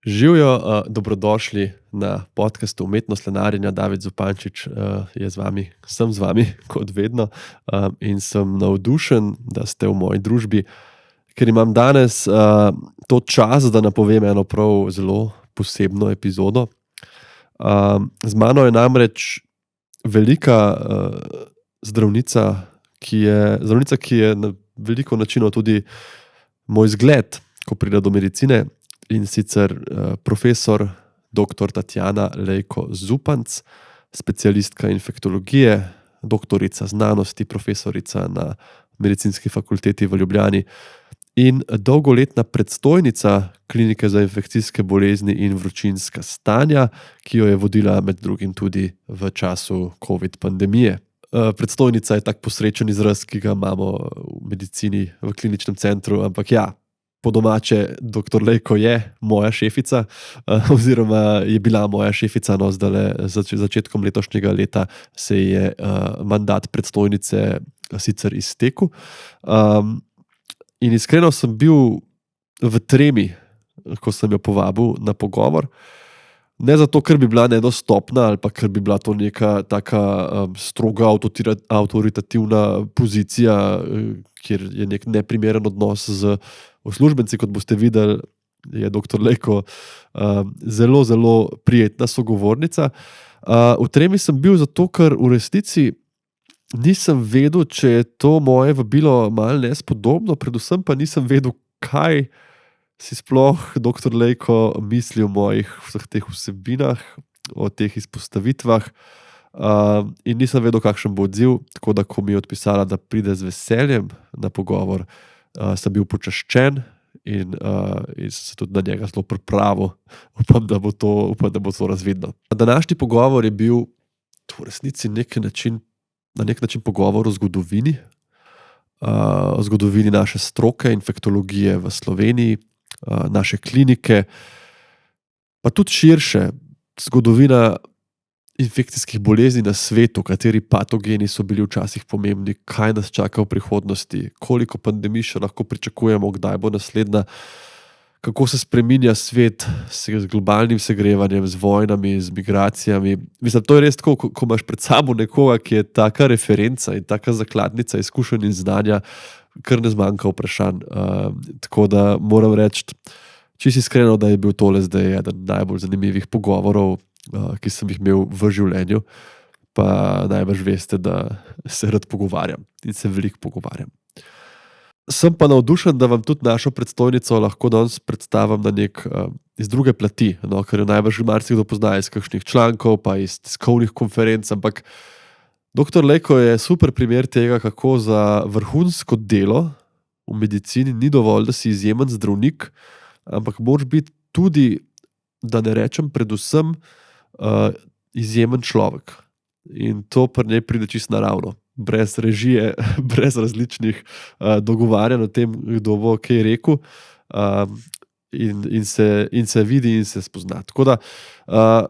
Živijo, dobrodošli na podkastu Umetnost lenarjenja. David Zupančič je z vami, sem z vami, kot vedno, in sem navdušen, da ste v moji družbi, ker imam danes to čast, da napovem eno prav zelo posebno epizodo. Z mano je namreč velika zdravnica, ki je na veliko načinov tudi moj zgled, ko pride do medicine. In sicer profesor dr. Tatjana Lejko Zupanc, specialistka infektologije, doktorica znanosti, profesorica na Medicinski fakulteti v Ljubljani in dolgoletna predstojnica Klinike za infekcijske bolezni in vročinska stanja, ki jo je vodila med drugim tudi v času COVID pandemije. Predstojnica je tak posrečen izraz, ki ga imamo v medicini v kliničnem centru, ampak ja, po domače, dr. Lejko je moja šefica, oziroma je bila moja šefica, no zdaj začetkom letošnjega leta se je mandat predstojnice sicer iztekel. In iskreno sem bil v tremi, ko sem jo povabil na pogovor. Ne zato, ker bi bila nedostopna ali pa ker bi bila to neka taka stroga avtoritativna pozicija, kjer je nek neprimeren odnos z uslužbenci, kot boste videli, je dr. Lejko zelo, zelo prijetna sogovornica. V tremi sem bil zato, ker v resnici nisem vedel, če je to moje vabilo malo nespodobno, predvsem pa nisem vedel, kaj si sploh dr. Lejko misli o mojih vseh teh vsebinah, o teh izpostavitvah, in nisem vedel, kakšen bo odziv, tako da ko mi je odpisala, da pride z veseljem na pogovor, sem bil počaščen in sem se tudi na njega zelo pripravil. Upam, da bo to razvidno. Današnji pogovor je bil v resnici na nek način pogovor o zgodovini, o zgodovini naše stroke, infektologije v Sloveniji, naše klinike, pa tudi širše, zgodovina infekcijskih bolezni na svetu, kateri patogeni so bili včasih pomembni, kaj nas čaka v prihodnosti, koliko pandemij še lahko pričakujemo, kdaj bo naslednja, kako se spreminja svet z globalnim segrevanjem, z vojnami, z migracijami. Mislim, to je res tako, ko imaš pred sabo nekoga, ki je taka referenca in taka zakladnica izkušenj in znanja, kar ne zmanjka vprašanj. Tako da moram reči, čisto iskreno, da je bil tole zdaj eden najbolj zanimivih pogovorov, ki sem jih imel v življenju, pa najbrž veste, da se rad pogovarjam in se veliko pogovarjam. Sem pa navdušen, da vam tudi našo predstojnico lahko danes predstavim na iz druge plati, no, ker jo najbrž marsikdo pozna iz kakšnih člankov, pa iz tiskovnih konferenc, ampak dr. Lejko je super primer tega, kako za vrhunsko delo v medicini ni dovolj, da si izjemen zdravnik, ampak moraš biti tudi, da ne rečem predvsem, izjemen človek. In to pri njej pride čisto naravno. Brez režije, brez različnih dogovarjanj o tem, kdo bo kaj rekel, in se vidi in se spozna. Tako da,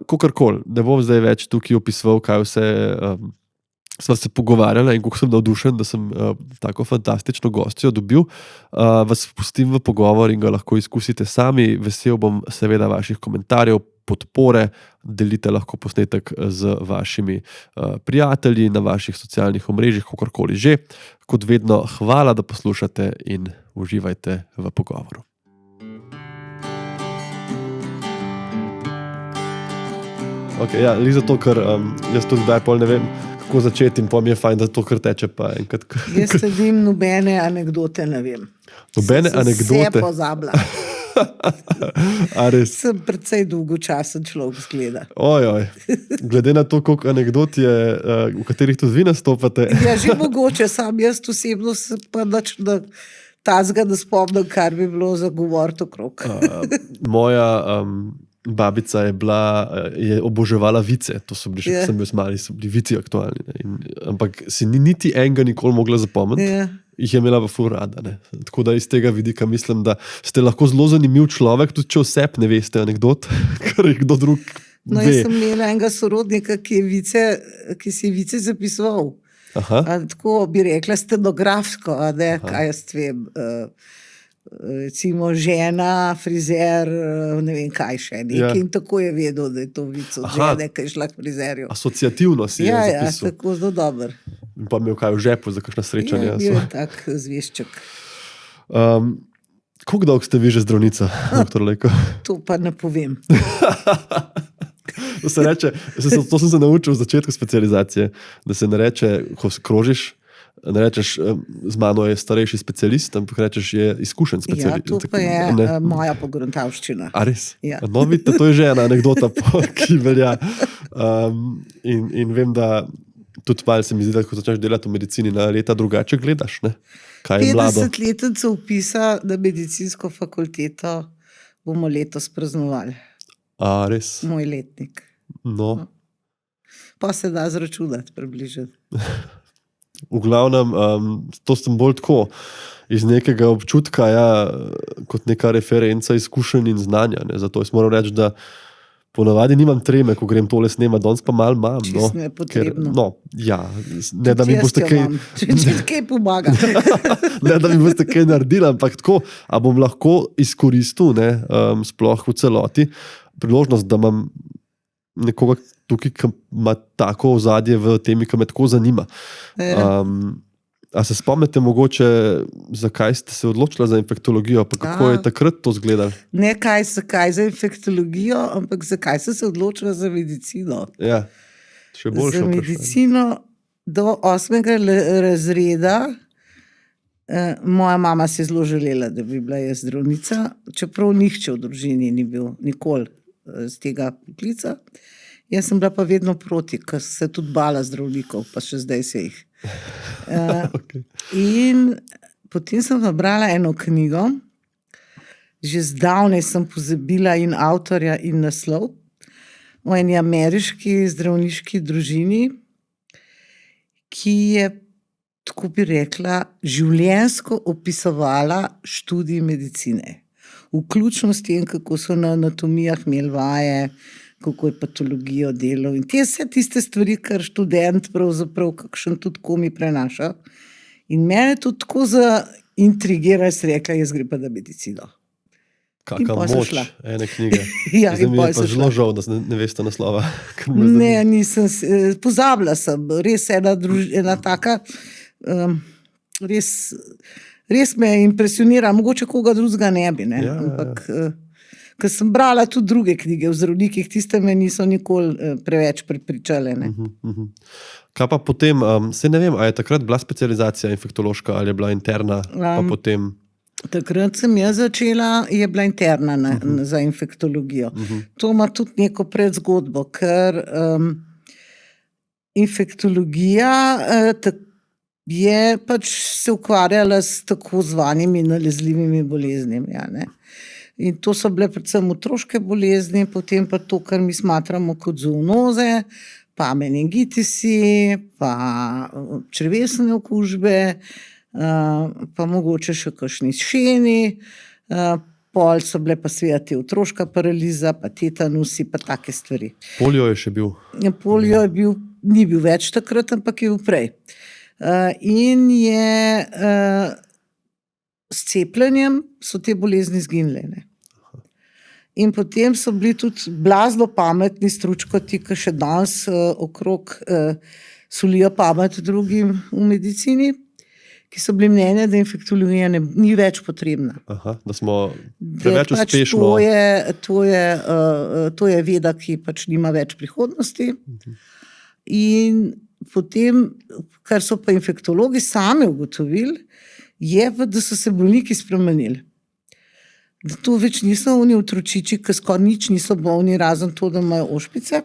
kakorkoli, ne bom zdaj več tukaj opisoval, kaj vse sva se pogovarjala in kako sem navdušen, da sem tako fantastično gostjo dobil. Vas pustim v pogovor in ga lahko izkusite sami. Vesel bom seveda vaših komentarjev, podpore, delite lahko posnetek z vašimi prijatelji na vaših socialnih omrežjih, kakorkoli že. Kot vedno, hvala, da poslušate in uživajte v pogovoru. Ok, ja, zato, ker jaz tudi zdaj pol ne vem, kako začeti in mi je fajn, da to kar teče pa enkrat. Jaz sedim, nobene anekdote ne vem. Nobene anekdote? Vse pozabila. A res? Sem precej dolgočasen človek zgleda. Ojoj, glede na to, koliko anekdot je, v katerih tudi vi nastopate. Ja, že mogoče, sam jaz osebno se pa nič tazga ne spomnim, kar bi bilo za govoriti okrog. Moja babica je oboževala vice, to so bili še, ko sem bil mali, so bili vici aktualni. Ampak si ni niti enega nikoli mogla zapomniti, jih je imela pa ful rada. Ne. Tako da iz tega vidika mislim, da ste lahko zelo zanimiv človek, tudi če oseb ne veste anekdot, kar je kdo drug ve. No, jaz sem imela enega sorodnika, ki si je vice zapisoval. Tako bi rekla stenografsko, kaj jaz vem. recimo žena, frizer, ne vem kaj še, nekaj in tako je vedel, da je to vic od žene, ki je šla k frizerju. Asociativno si je zapisal. Tako zelo dober. Pa imel kaj v žepu za kakšno srečanje. Bil je tak zvešček. Koliko dolgo ste vi že zdravnica, doktor Lejko? To pa ne povem. To se reče, to sem se naučil v začetku specializacije, da se ne reče, ko krožiš, ne rečeš, z mano je starejši specialist, ampak rečeš, je izkušen specialist. Ja, to pa je moja pogruntavščina. A res? Ja. No, vidite, to je že ena anekdota, ki velja. In vem, da tudi malo se mi zdi, da ko začneš delati v medicini, na leta drugače gledaš, ne? Kaj je mlado? 50-letnico vpisa na medicinsko fakulteto bomo letos praznovali. A res? Moj letnik. No. Pa se da zračunati približno. V glavnem, to sem bolj tako iz nekega občutka, ja, kot neka referenca izkušenj in znanja. Ne. Zato jaz moram reči, da ponavadi nimam treme, ko grem tole snema, danes pa malo imam. Čisto nepotrebno. Ne da mi boste kaj... Če kaj pomaga. Ne da mi boste kaj naredili, ampak tako, a bom lahko izkoristil, ne, sploh v celoti, priložnost, da imam nekoga tukaj, ki ima tako ozadje v temi, ki me tako zanima. A se spomnite mogoče, zakaj ste se odločili za infektologijo, pa kako je takrat to izgledalo? Ne zakaj za infektologijo, ampak zakaj sem se odločila za medicino. Ja, še boljše. Za medicino do 8. razreda. Moja mama si je zelo želela, da bi bila jaz zdravnica, čeprav nihče v družini ni bil nikoli z tega poklica. Jaz sem bila pa vedno proti, ker se tudi bala zdravnikov, pa še zdaj se jih. Okay. In potem sem nabrala eno knjigo, že zdavnaj sem pozabila in avtorja in naslov, o eni ameriški zdravniški družini, ki je, tako bi rekla, življenjsko opisovala študij medicine. Vključno s tem, kako so na anatomijah imeli vaje, kako je patologijo delal in vse tiste stvari, kar študent pravzaprav kakšen tudi komi prenaša. In mene tudi tako zaintrigira, sem rekla, jaz gre pa na medicino. Kakšna moč ene knjige. Ja, zdaj mi je pa zelo žal, da ne veste naslova. Ne, nisem, pozabila sem, res ena taka, res me impresionira, mogoče koga drugega ne bi, ne? Ja, ampak ker sem brala tudi druge knjige v zdravnikih, tiste me niso nikoli preveč prepričale. Ne? Kaj pa potem, se ne vem, a je takrat bila specializacija infektološka ali je bila interna, pa potem... Takrat sem jaz začela, je bila interna za infektologijo. To ima tudi neko predzgodbo, ker infektologija je pač se ukvarjala s tako zvanimi nalezljivimi boleznimi, ja, ne. In to so bile predvsem otroške bolezni, potem pa to, kar mi smatramo kot zoonoze, pa meningitisi, pa črevesne okužbe, pa mogoče še kakšni šeni, pol so bile pa seveda te otroška paraliza, pa tetanusi, pa take stvari. Polio je še bil? Polio je bil, ni bil več takrat, ampak je bil prej. In je s cepljenjem so te bolezni izginile. Ne? In potem so bili tudi blazno pametni stručkoti, ki še danes okrog solijo pamet drugim v medicini, ki so bili mnenja, da infektologija ni več potrebna. Aha, da smo preveč uspešno. To je veda, ki pač nima več prihodnosti. In potem, kar so pa infektologi sami ugotovili, je pa, da so se bolniki spremenili. Da to več niso oni otročiči, ki skoraj nič niso bolni, razen to, da imajo ošpice.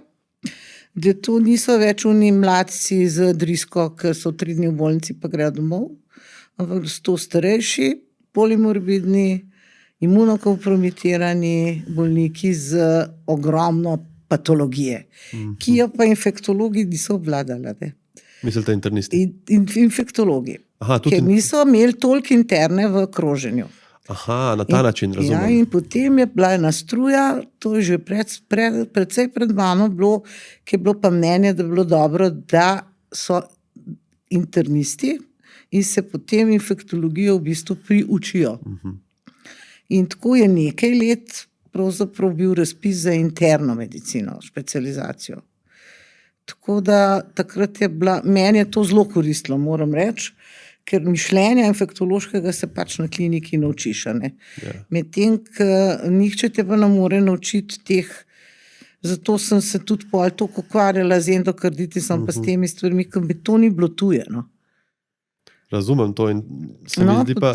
Da to niso več oni mladci z drisko, ki so 3 dni v bolnici pa grejo domov. Ampak so to starejši, polimorbidni, imunokompromitirani bolniki z ogromno patologije, ki jo pa infektologi niso obvladali. Mislite internisti? Infektologi. Aha, tudi... Ker niso imeli toliko interne v kroženju. Aha, na ta način razumem. Ja, in potem je bila ena struja, to je že precej pred mano bilo, ki je bilo pa mnenje, da je bilo dobro, da so internisti in se potem infektologijo v bistvu priučijo. In tako je nekaj let pravzaprav bil razpis za interno medicino, specializacijo. Tako da takrat meni je to zelo koristilo, moram reči, ker mišljenja infektološkega se pač na kliniki naučiš. Medtem, ko nihče te pa ne more naučiti teh, zato sem se tudi toliko ukvarjala z endokarditisom pa s temi stvarmi, ker mi to ni bilo tuje. Razumem to in se mi zdi pa...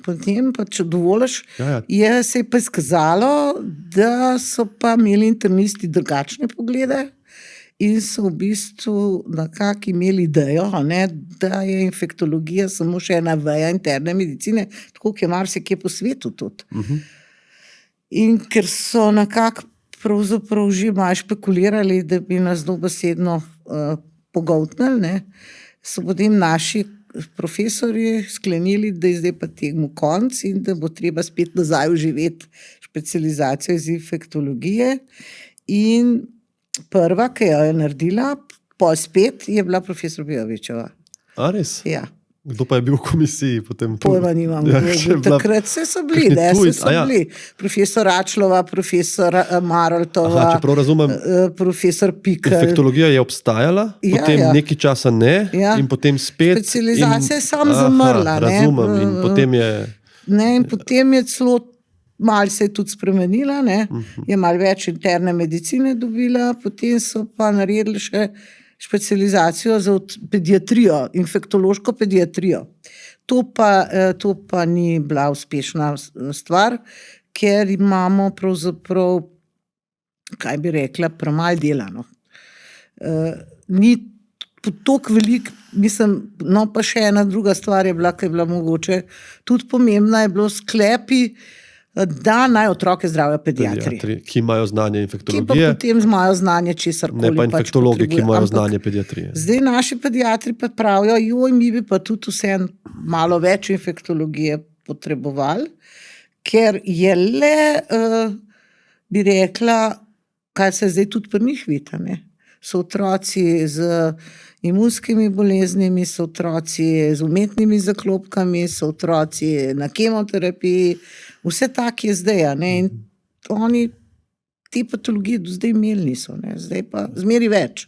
Potem pa, če dovoliš, se je pa izkazalo, da so pa imeli internisti drugačne poglede in so v bistvu nekako imeli idejo, da je infektologija samo še ena veja interne medicine, tako kot je marsikje po svetu tudi. In ker so nekako pravzaprav že malo špekulirali, da bi nas dobesedno pogoltnili, so potem naši profesorji sklenili, da je zdaj pa temu konc in da bo treba spet nazaj uživeti specializacijo iz infektologije. In prva, ki jo je naredila, pol spet, je bila profesor Bijovičeva. A res? Ja. Kdo pa je bil v komisiji potem? Pojma nimam. Takrat so bili, bili. Profesor Račlova, profesor Maroltova, čeprav razumem, profesor Pikl. Infektologija je obstajala, potem nekaj časa ne, in potem spet... Specializacija je sam zamrla. Razumem, in potem je... In potem je celo, malo se je tudi spremenila, je malo več interne medicine dobila, potem so pa naredili še specializacijo za pediatrijo, infektološko pediatrijo. To pa ni bila uspešna stvar, ker imamo pravzaprav, kaj bi rekla, premalo delano. Ni toliko veliko, mislim, no pa še ena druga stvar je bila, ki je bila mogoče tudi pomembna, je bilo sklepi, da naj otroke zdravijo pediatri. Ki imajo znanje infektologije. Ki pa potem imajo znanje česarkoli. Ne pa infektologi, ki imajo znanje pediatrije. Zdaj naši pediatri pa pravijo, mi bi pa tudi vse malo več infektologije potrebovali, ker je le, bi rekla, kaj se zdaj tudi pri njih vidi. So otroci z imunskimi boleznimi, so otroci z umetnimi zaklopkami, so otroci na kemoterapiji, vse tak je zdaj, in oni te patologije do zdaj imeli niso, zdaj pa zmeri več.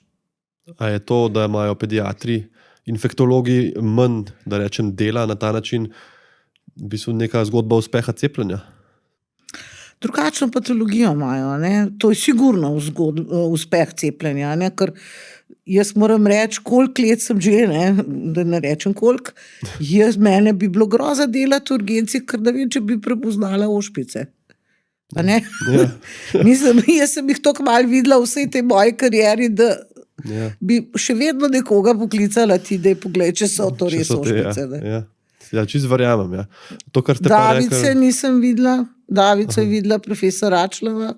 A je to, da imajo pediatri, infektologi manj, da rečem, dela na ta način, v bistvu neka zgodba uspeha cepljenja? Drugačno patologijo imajo, to je sigurno uspeh cepljenja, ker jaz moram reči, koliko let sem že, da ne rečem koliko, mene bi bilo groza delati v urgenci, ker da vem, če bi prepoznala ošpice. Mislim, jaz sem jih toliko malo videla v vsej tej moji karieri, da bi še vedno nekoga poklicala ti, da je pogled, če so to res ošpice. Ja, čisto verjamem. To, kar ste pa rekli... Davice nisem videla, Davico je videla profesor Račlova,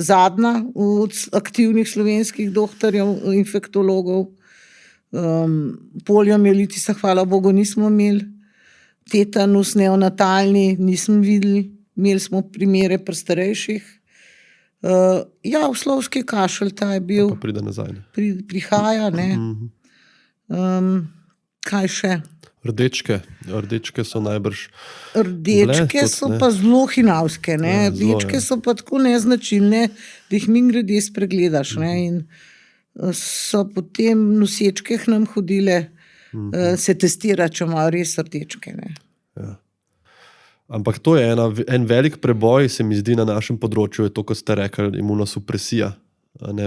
zadnja od aktivnih slovenskih doktorjev, infektologov. Poliomielitisa, hvala Bogu, nismo imeli. Tetanus neonatalni nismo videli. Imeli smo primere pri starejših. Oslovski kašelj, ta je bil... Pa pride nazaj. Prihaja, kaj še? Rdečke so najbrž... Rdečke so pa zelo hinavske. Rdečke so pa tako neznačilne, da jih mimogrede spregledaš. In so potem nosečke k nam hodile se testirati, če imajo res rdečke. Ampak to je en velik preboj, se mi zdi, na našem področju, je to, ko ste rekli, imunosupresija.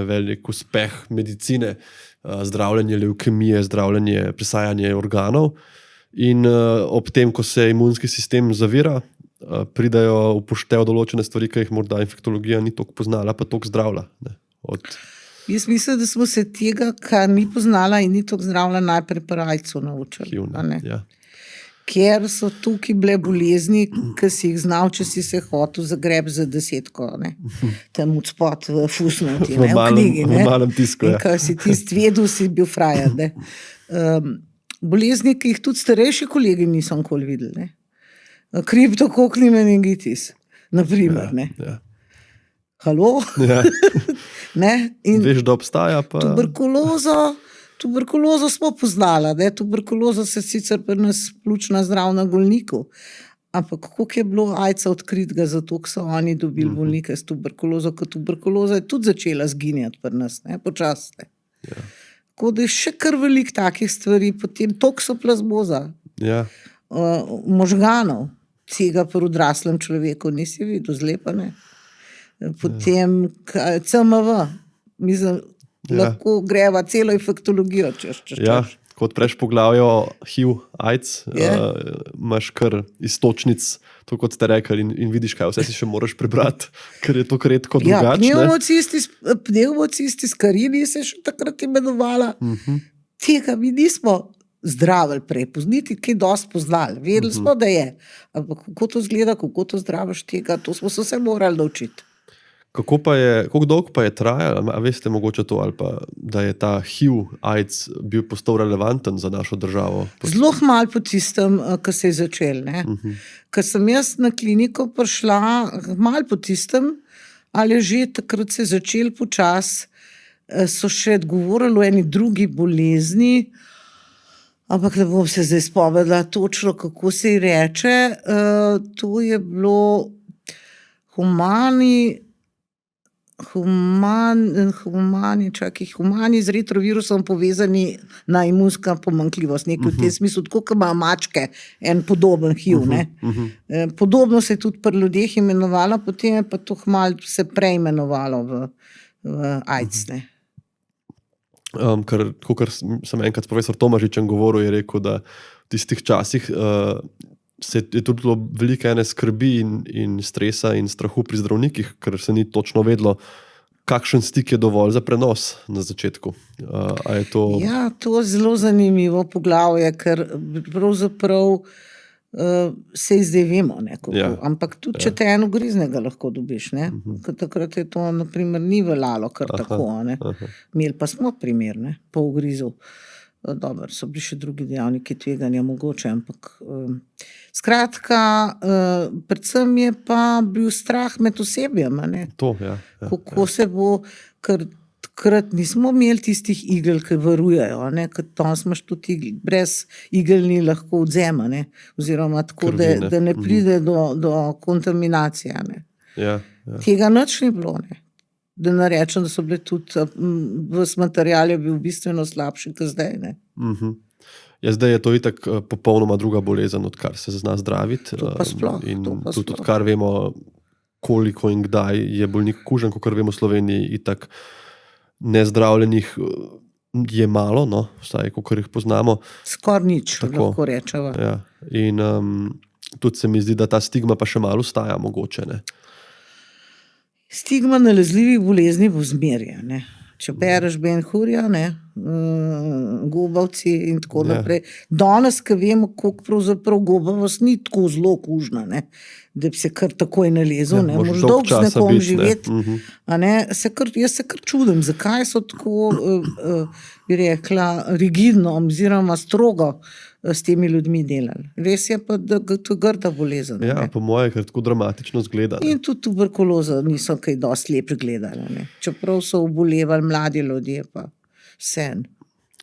Velik uspeh medicine, zdravljenje levkemije, zdravljenje presajanje organov. In ob tem, ko se imunski sistem zavira, pridajo upoštev določene stvari, ki jih morda infektologija ni toliko poznala, pa toliko zdravila. Jaz mislim, da smo se tega, kar ni poznala in ni toliko zdravila, najprej pri rajcu naučili. Ker so tukaj bile bolezni, ki si jih znal, če si se hotel zagreb za 10, tam od spod v fusnoti, v knjigi. V malem tisku, In ko si ti stvedel, si bil frajer. Bolezni, ki jih tudi starejši kolegi niso nikoli videli. Kriptokokni meningitis, naprimer. Halo? Veš, da obstaja pa... Tuberkulozo smo poznala. Tuberkuloza se sicer pri nas pljučna zdrav na Golniku, Ampak koliko je bilo AIDS odkritega, zato so oni dobili bolnike s tuberkulozo, ker tuberkuloza je tudi začela zginjati pri nas, ne, počasne. Ja. Tako da je še kar veliko takih stvari, potem toksoplazmoza, Ja. možganov, tega pri odraslem človeku nisi videl, zlepane. Potem CMV, mislim, lahko greva celo infektologijo, češ. Ja, ko odpreš poglavje HIV, AIDS, imaš kar istočnic, to kot ste rekli, in vidiš, kaj vse si še moraš prebrati, ker je to redko drugače. Pneumocistis carini se še takrat imenovala. Tega mi nismo zdravili prej, niti kaj dosti poznali. Vedeli smo, da je. Ampak kako to izgleda, kako to zdraviš tega, to smo se morali naučiti. Koliko dolgo pa je trajalo, a veste mogoče to, ali pa, da je ta HIV, AIDS bil postal relevanten za našo državo? Zelo malo po tistem, ko se je začel. Ko sem jaz na kliniko prišla, malo po tistem, ali že takrat se je začel počas, so še govorili o eni drugi bolezni, ampak ne bom se zdaj spomnila točno, kako se ji reče. To je bilo humani z retrovirusom povezani na imunska pomanjkljivost. Nekaj v tem smislu, tako kot ima mačke, en podoben HIV. Podobno se je tudi pri ljudeh imenovalo, potem je pa to malo se preimenovalo v AIDS. Ker sem enkrat s profesor Tomažičem govoril, je rekel, da v tistih časih je tudi bilo veliko ene skrbi in stresa in strahu pri zdravnikih, ker se ni točno vedlo, kakšen stik je dovolj za prenos na začetku. Ja, to je zelo zanimivo poglavje, ker pravzaprav se zdaj vemo, ampak tudi če te eno griznega lahko dobiš, ker takrat je to naprimer ni veljalo kar tako. Imeli pa smo primer, po ugrizu. Dobro, so bili še drugi dejavniki tveganja mogoče, ampak skratka, predvsem je pa bil strah med osebjem, kako se bo, ker takrat nismo imeli tistih igel, ki varujejo, ker tam smo tudi brez igel ni lahko odzema, oziroma tako, da ne pride do kontaminacije. Tega nič ni bilo, da ne rečem, da so bile tudi vas material je bil bistveno slabši, kot zdaj. Zdaj je to itak popolnoma druga bolezen, odkar se zna zdraviti. To pa sploh. Tudi odkar vemo, koliko in kdaj je bolnik okužen, kakor vemo v Sloveniji, itak nezdravljenih je malo, vsaj kakor jih poznamo. Skoraj nič, lahko rečeva. In tudi se mi zdi, da ta stigma pa še malo ostaja mogoče, Stigma nalezljivih bolezni bo zmerja. Če bereš Ben-Hurja, gobavci in tako naprej. Danes, ko vemo, koliko pravzaprav gobavost ni tako zelo okužna, da bi se kar takoj nalezil, moraš dolgo z nekom živeti. Jaz se kar čudim, zakaj so tako, bi rekla, rigidno oziroma strogo s temi ljudmi delali. Res je pa, da to je grda bolezen. Po moje, ker tako dramatično zgleda. In tudi tuberkuloza niso kaj dosti lepš gledali. Čeprav so obolevali mladi ljudje, pa sen.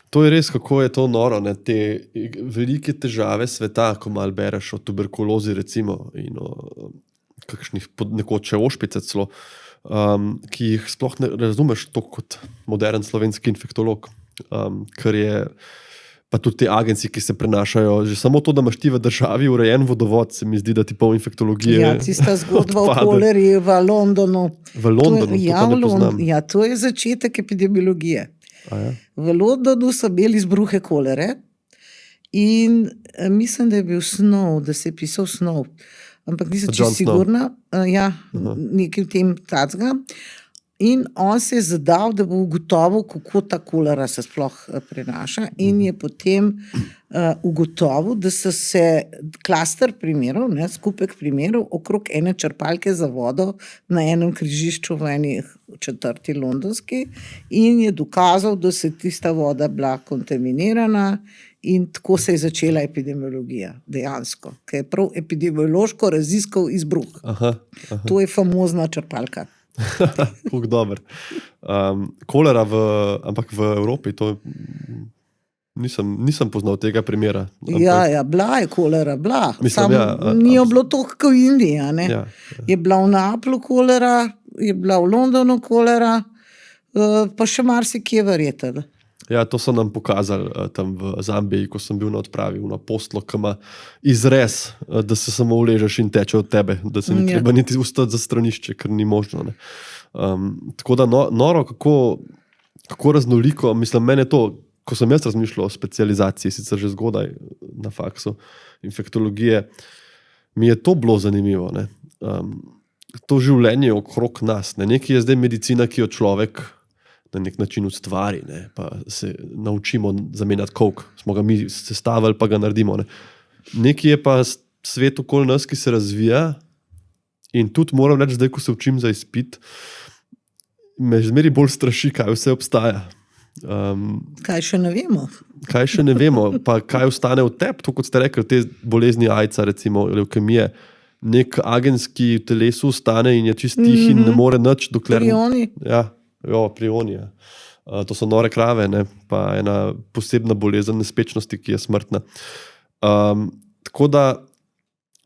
To je res, kako je to noro, te velike težave sveta, ko malo bereš o tuberkulozi recimo in o kakšnih nekoče ošpice celo, ki jih sploh ne razumeš to kot modern slovenski infektolog, ker je pa tudi te agenci, ki se prenašajo, že samo to, da imaš ti v državi urejen vodovod, se mi zdi, da ti pol infektologije tista zgodba o koleri v Londonu. V Londonu, to pa ne poznam. To je začetek epidemiologije. V Londonu so imeli izbruhe kolere in mislim, da je bil Snow, da se je pisal Snow, ampak nisem čisto sigurna. Nekaj v tem tacga. In on se je zadal, da bo ugotovil, kako ta kolera se sploh prenaša, in je potem ugotovil, da so se klaster primerov, skupek primerov okrog ene črpalke za vodo na enem križišču v eni četrti londonski, in je dokazal, da se tista voda bila kontaminirana, in tako se je začela epidemiologija, dejansko, ki je prav epidemiološko raziskal izbruh. To je famozna črpalka. Kako dober. Kolera ampak v Evropi to Nisem poznal tega primera. Ja, bila je kolera, bila. Mislim, Ni jo bilo toliko kot v Indiji. Ja. Je bila v Naplu kolera, je bila v Londonu kolera, pa še marsikje verjetno. Ja, to so nam pokazali tam v Zambiji, ko sem bil na odpravi na postlo, ki ima izrez, da se samo uležeš in teče od tebe, da se ni treba niti ustati za stranišče, ker ni možno. Ne. Tako da noro, kako raznoliko, mislim, mene to, ko sem jaz razmišljal o specializaciji, sicer že zgodaj na faksu infektologije, mi je to bilo zanimivo. Ne. To življenje okrog nas. Ne. Nekaj je zdaj medicina, ki jo človek na nek način ustvari, ne, pa se naučimo zamenjati coke. Smo ga mi sestavili, pa ga naredimo. Ne. Nekaj je pa svet okoli nas, ki se razvija in tudi moram reči, zdaj, ko se učim za izpit, me zmeri bolj straši, kaj vse obstaja. Kaj še ne vemo? Kaj še ne vemo, pa kaj ostane v tebi, to kot ste rekli, te bolezni AIDS-a, recimo levkemije, nek agens, ki v telesu ostane in je čist tih in ne more nič, dokler... Prioni? Ja, prionija. To so nore krave, ne? Pa ena posebna bolezen nespečnosti, ki je smrtna. Tako da,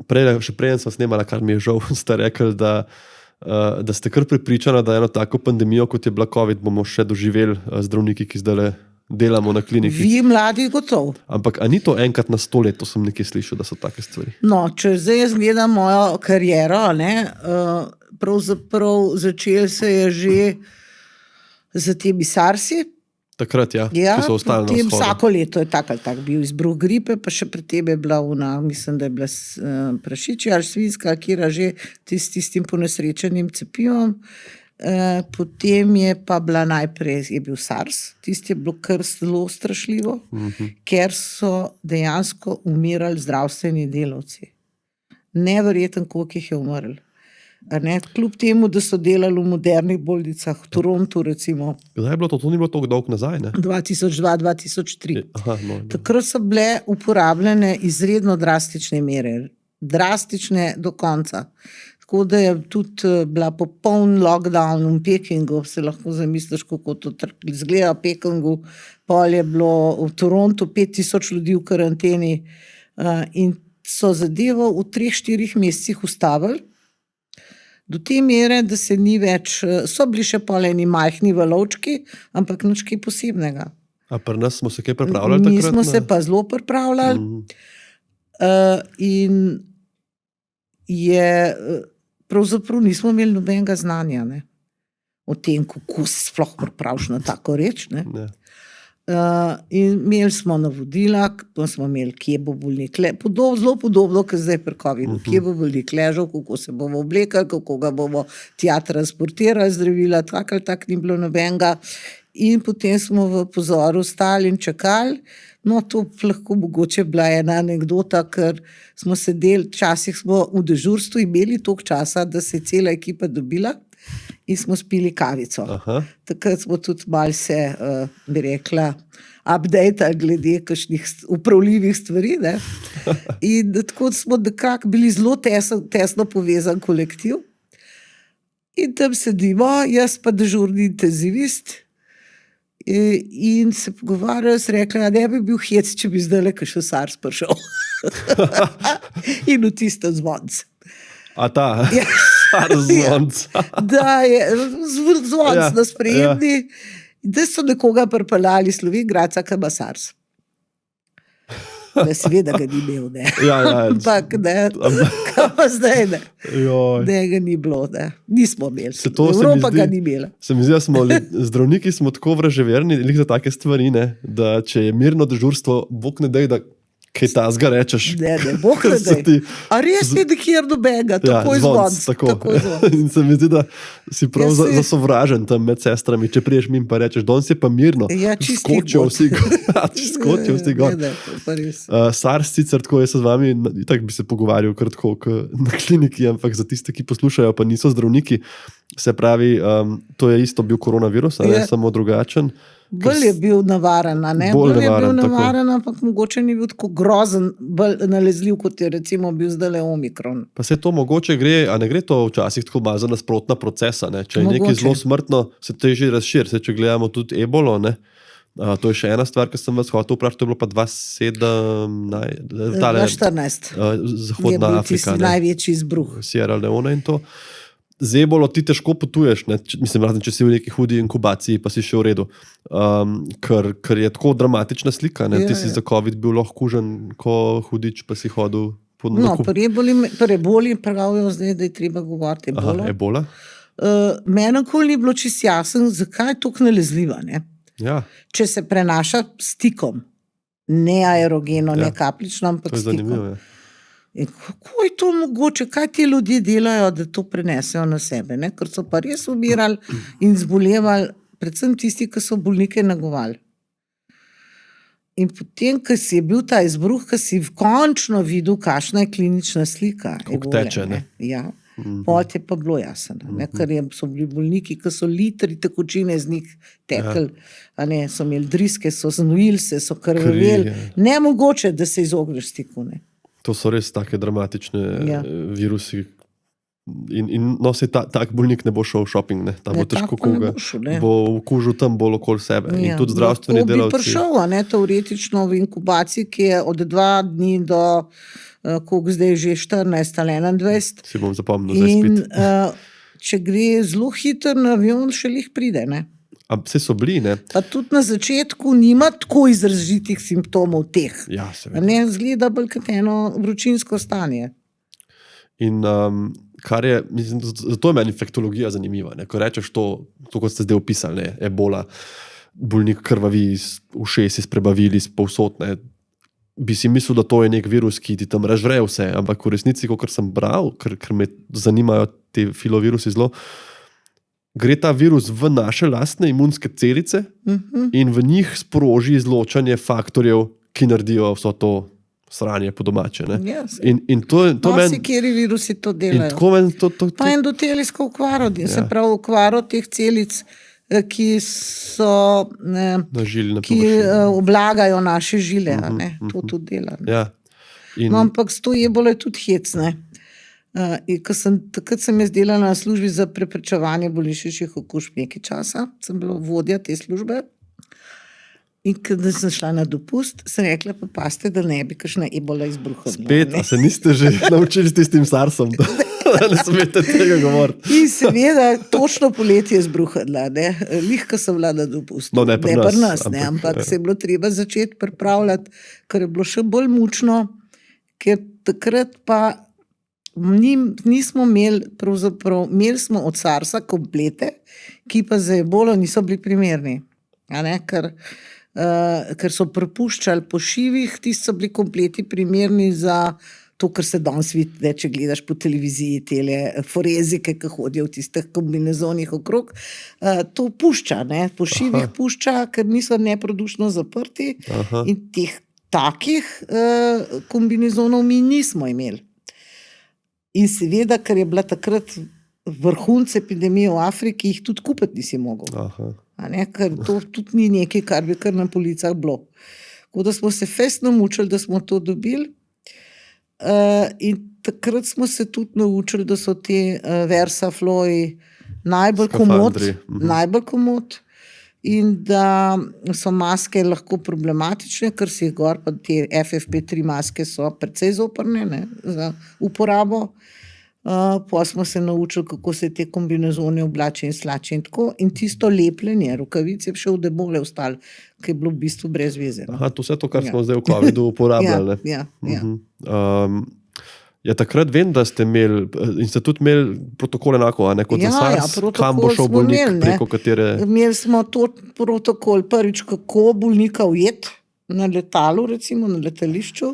še prej sem snemala, kar mi je žal, ste rekli, da ste kar prepričani, da eno tako pandemijo, kot je bila COVID, bomo še doživeli zdravniki, ki zdaj delamo na kliniki. Vi mladi gotov. Ampak a ni to enkrat na 100 let, to sem nekaj slišal, da so take stvari? No, če zdaj jaz gledam mojo kariero, pravzaprav začel se je že za temi SARS-i. Takrat, ki so ostali na vzhodu. Vsako leto je tak ali tak bil izbruh gripe, pa še pred tem je bila mislim, da je bila prašičja ali svinjska, kjera že tistim ponesrečenim cepivom. Potem je pa bila najprej je bil SARS, tisti je bilo kar zelo strašljivo, ker so dejansko umirali zdravstveni delavci. Neverjeten, koliko jih je umrl. Kljub temu, da so delali v modernih bolnicah, v Torontu recimo. Kdaj je bilo to? To ni bilo toliko dolgo nazaj, ne? 2002-2003. Takrat so bile uporabljene izredno drastične mere. Drastične do konca. Tako da je tudi bila popoln lockdown v Pekingu, se lahko zamisliš, kako to izgleda v Pekingu. Pol je bilo v Torontu 5000 ljudi v karanteni in so zadevo v 3-4 mesecih ustavili. Do te mere, da se ni več, so bili še poleni majhni valovčki, ampak nič kaj posebnega. A pri nas smo se kaj pripravljali takrat? Mi smo se pa zelo pripravljali in je, pravzaprav nismo imeli nobenega znanja, ne, o tem, kako se sploh pripraviš na tako reč, ne. In imeli smo navodila, pa smo imeli, kje bo bolnik zelo podobno, kot zdaj pri COVID-u, kje bo bolnik ležal, kako se bomo oblekali, kako ga bomo tja transportirali, zdravila, tako ali tako ni bilo nobenega. In potem smo v pozoru stali in čakali. No, to lahko mogoče bila ena anekdota, ker smo sedeli, včasih smo v dežurstvu imeli toliko časa, da se je cela ekipa dobila in smo spili kavico. Takrat smo tudi malo se, bi rekla, updatali glede kakšnih upravljivih stvari. Ne? In tako smo nekako bili zelo tesno povezan kolektiv. In tam sedimo, jaz pa dežurni intenzivist, in se pogovarjali, se rekla, ne bi bil hec, če bi zdaj še SARS prišel. In v tistem zvonc. A ta, SARS zvonc. Da je zvonc na sprejemni, da so nekoga pripeljali Slovenj-Gradca, ki ima SARS. Da seveda ga ni imel, ne. Ampak ne, kaj pa zdaj, ne. Ne, ga ni bilo, ne. Nismo imeli. Evropa ga ni imela. Se mi zdi, da zdravniki smo tako vraževerni, za take stvari, ne, da če je mirno dežurstvo, Bog ne dej, da kaj tazga rečeš. Ne, Bog ne dej. A res je nikjer nobenega, takoj zvonc. In se mi zdi, da si prav zasovražen tam med sestrami, če priješ mimo pa rečeš, danes je pa mirno. Ja, skočijo vsi gor. SARS sicer tako, jaz se z vami tak bi se pogovarjal kratko na kliniki, ampak za tiste, ki poslušajo, pa niso zdravniki, se pravi, to je isto bil koronavirus, ali samo drugačen. Bolj je bil navaren, ne? Bolj je bil navaren, ampak mogoče ni bil tako grozen, bolj nalezljiv, kot je recimo bil zdaj Omikron. Pa se to mogoče gre, a ne gre to včasih tako malo za nasprotna procesa, ne? Če je nekaj zelo smrtno, se težje razširi. Če gledamo tudi ebolo, ne? To je še ena stvar, ki sem vas hotel vprašati, to je bilo pa 2014 Zahodna je bil Afrika, tisti največji izbruh. Sierra Leone in to. Z ebolo ti težko potuješ, ne? Mislim, razen če si v neki hudi inkubaciji, pa si še v redu. Ker je tako dramatična slika. Ne? Ti si za COVID bil lahko kužen, ko hudič, pa si hodil po No, pri eboli pravijo zdaj, da je treba govoriti ebolo. Ebola? Meni nikoli ni bilo čisto jasno, zakaj je tako nalezljiva. Ne? Ja, Če se prenaša stikom, ne aerogeno, ne kapljično, ampak to je stikom. zanimivo. Ja. In kako je to mogoče, kaj ti ljudje delajo, da to prenesejo na sebe, ne? Ker so pa res umirali in zbolevali, predvsem tisti, ki so bolnike negovali. In potem, ko si je bil ta izbruh, ko si končno videl, kakšna je klinična slika Kako ebole, teče, ne? Ja, pol ti je pa bilo jasno, ne? Ker so bili bolniki, ki so litri tekočine z njih tekli, a ne, so imeli driske, so znojili se, so krvaveli. Nemogoče, da se izogneš stiku, ne. To so res take dramatične Ja. virusi. In no, se tak bolnik ne bo šel v shopping, ne? Tam bo Ne, težko tako ne koga. bo šel, ne. Bo okužil tam bolj okoli sebe. In Ja, tudi zdravstveni lahko delavci. bi prišel, a ne, teoretično v inkubaciji, ki je od 2 dni do, koliko zdaj že 14 ali 21. Si bom zapomnil za In izpit. če gre zelo hitro na avion, še lih pride, ne. Vse so bili, ne? Pa tudi na začetku nima tako izrazitih simptomov teh. Ja, A seveda. ne, zgleda bolj kot eno vročinsko stanje. In kar je, mislim, zato je meni infektologija zanimiva. Ne? Ko rečeš to, kot ste zdaj opisali, ne? Ebola, bolnik krvavi iz ušes, iz prebavili, iz povsod, ne? Bi si mislil, da to je nek virus, ki ti tam razžre vse, ampak v resnici, kot sem bral, ker me zanimajo te filovirusi zelo, gre ta virus v naše lastne imunske celice in v njih sproži izločanje faktorjev, ki naredijo vso to sranje po domače. Ne? Yes. In to meni. Marsikateri virusi to In delajo. tako meni to. Pa endotelijsko okvaro, se pravi okvaro teh celic, ki so, Na žili, na ki površini. oblagajo naše žile, a ne, to tudi dela. Ne. Ja. In, No, ampak s to ebolo je tudi hecne. Takrat sem jaz delala na službi za preprečevanje bolnišničnih okužb nekaj časa, sem bila vodja te službe. In kada sem šla na dopust, sem rekla, pa pazite, da ne bi kakšna ebola izbruhnila. spet, a se niste že naučili s tistim SARS-om, da ne smete tega govoriti. In seveda, točno poletje je izbruhnila, ne. Lihko sem bila na dopustu. No, ne pri nas, ne, ampak, ampak se je bilo treba začeti pripravljati, ker je bilo še bolj mučno, ker takrat pa nismo imeli, pravzaprav, imeli smo od SARS-a komplete, ki pa za ebolo niso bili primerni. A ne, ker so prepuščali po šivih, tisti so bili kompleti primerni za to, kar se danes vidi, če gledaš po televiziji, tele forenzike, ki hodijo v tistih kombinezonih okrog, to pušča, ne, po šivih pušča, ker niso neprodušno zaprti. Aha. In teh takih kombinezonov mi nismo imeli. In seveda, ker je bila takrat vrhunc epidemije v Afriki, jih tudi kupiti nisi mogel. Aha. A ne, ker to tudi ni nekaj, kar bi kar na policah bilo. Tako da smo se fest namučili, da smo to dobili. In takrat smo se tudi naučili, da so te Versafloji najbolj komod, najbolj komod in da so maske lahko problematične, ker si jih gor, pa te FFP3 maske so precej zoprne, ne, za uporabo. Pa smo se naučili, kako se te kombinezone oblači in slači in tako. In tisto lepljenje, rokavice je še v debole ostalo, ki je bilo v bistvu brez veze. Aha, to vse to, kar smo zdaj v COVID-u uporabljali. Ja, ja. Ja, takrat vem, da ste tudi imeli protokol enako, a ne kot za SARS, kam bo šel bolnik, preko katere. Imeli smo to protokol, prvič, kako bolnika ujeti na letalu, recimo na letališču,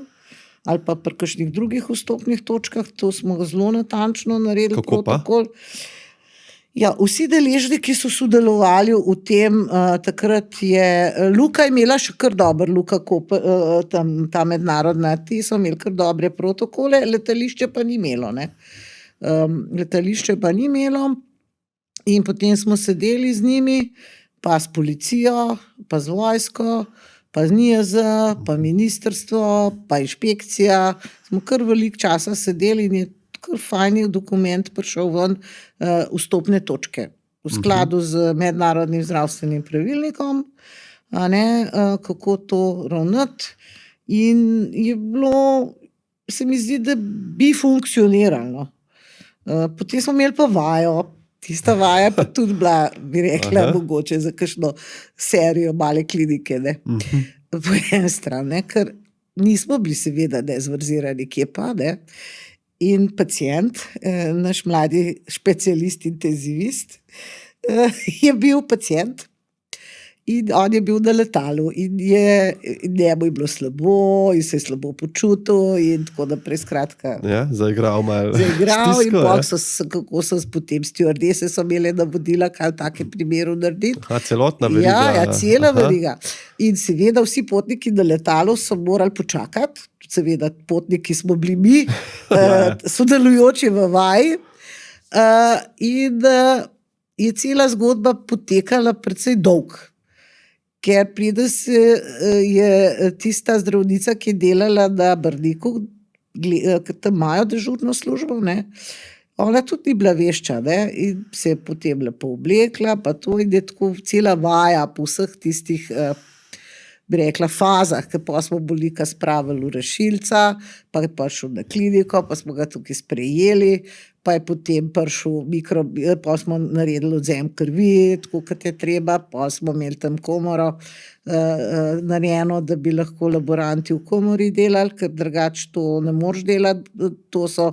ali pa pri kakšnih drugih vstopnih točkah, to smo zelo natančno naredili. Kako protokol. Ja, vsi deležniki so sodelovali v tem, takrat je Luka imela še kar dober, Luka Koper, ta mednarodna, ti so imeli kar dobre protokole, letališče pa ni imelo, ne. Letališče pa ni imelo in potem smo sedeli z njimi, pa s policijo, pa z vojsko, pa z NIJZ, pa ministrstvo, pa inšpekcija, smo kar veliko časa sedeli in je kar fajn dokument prišel ven, vstopne točke v skladu z mednarodnim zdravstvenim pravilnikom, a ne, kako to ravnati. In je bilo, se mi zdi, da bi funkcioniralo. Potem smo imeli pa vajo, tista vaja pa tudi bila, bi rekla, mogoče za kakšno serijo male klinike, ne. Po eni strani, ne, ker nismo bili seveda nezverzirani, kje pa, ne. In pacient, naš mladi specialist intenzivist, je bil pacient in on je bil na letalu in njemu je bilo slabo in se je slabo počutil in tako naprej, skratka. Ja, zaigral malo Zaigral in stisko, ja. kako so potem stjuardese so imele navodila, kaj v takem primeru narediti. Celotna veriga. Ja, cela veriga. In seveda vsi potniki na letalu so morali počakati, seveda potniki smo bili mi, sodelujoči v vaji, in je cela zgodba potekala precej dolg. Ker pride je tista zdravnica, ki je delala na Brniku, ker tam imajo dežurno službo, ne, ona tudi ni bila vešča, ne, in se je potem lepo oblekla, pa to in je tako cela vaja po vseh tistih, bi rekla, fazah, ker pa smo bolnika spravili v rešilca, pa je prišel na kliniko, pa smo ga tukaj sprejeli, pa je potem prišel pa smo naredili odvzem krvi, tako kot je treba, pa smo imeli tam komoro narejeno, da bi lahko laboranti v komori delali, ker drugače to ne moreš delati, to so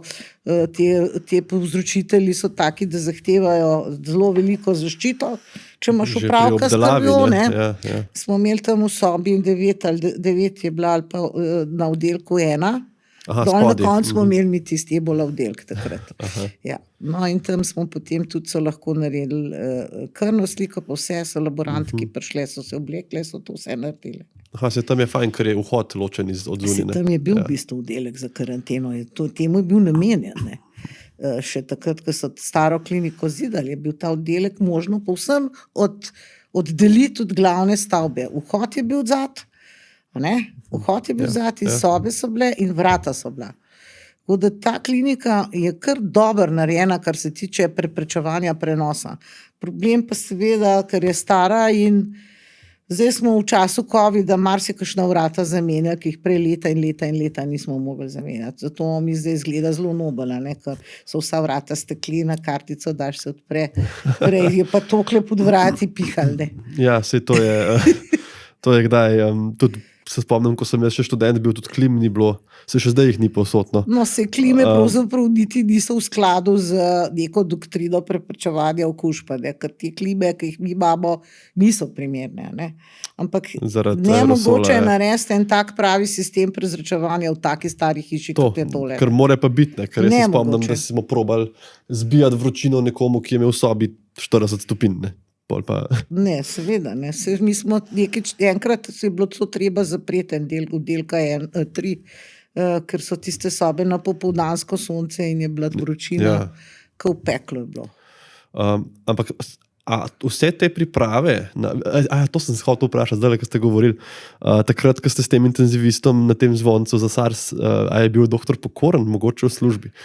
te povzročitelji so taki, da zahtevajo zelo veliko zaščito, če imaš opravka s krvjo, ne. Ja. Smo imeli tam v sobi 9 je bila ali pa na oddelku 1. Dol na koncu smo imeli mi tisti ebola oddelek takrat. Ja. No, in tam smo potem tudi so lahko naredili krvno sliko, pa vse so laboranti, ki prišle, so se oblekle, so to vse naredili. Se tam je fajn, ker je vhod ločen od zunine. Tam je bil v bistvu oddelek za karanteno, temu je bil namenjen, ne. Še takrat, ko so staro kliniko zidali, je bil ta oddelek možno povsem oddeliti od glavne stavbe. Vhod je bil odzad, ne? Vhod je bil odzad in sobe so bile in vrata so bila. Tako da ta klinika je kar dobro narejena, kar se tiče preprečevanja prenosa. Problem pa seveda, ker je stara in zdaj smo v času covida marsikakšna vrata zamenjali, ki jih prej leta in leta in leta nismo mogli zamenjati. Zato mi zdaj izgleda zelo nobela, ne, ker so vsa vrata steklena, kartico daš, se odpre, prej je pa tokle pod vrati pihal, ne. Ja, saj to je kdaj, tudi se spomnim, ko sem jaz še študent bil, tudi klim ni bilo, se še zdaj jih ni povsod, no. No, se klime pravzaprav niti niso v skladu z neko doktrino preprečevanja okužb, ne, ker te klime, ki jih mi imamo, niso primerne, ne. Ampak nemogoče je narediti en tak pravi sistem prezračevanja v taki stari hiši, kot je tole. Ker more pa biti, ne, ker jaz se spomnim, da smo probali zbijati vročino nekomu, ki je imel v sobi 40 stopinj, ne. Ne, seveda, ne. Mi smo enkrat se je bilo to treba zapreti en del oddelka 3, ker so tiste sobe na popoldansko sonce in je bila vročina, ko v peklu je bilo. Ampak vse te priprave, to sem se hotel vprašati, zdaj, ko ste govorili, takrat, ko ste s tem intenzivistom na tem zvoncu za SARS, a je bil doktor Pokoren mogoče v službi?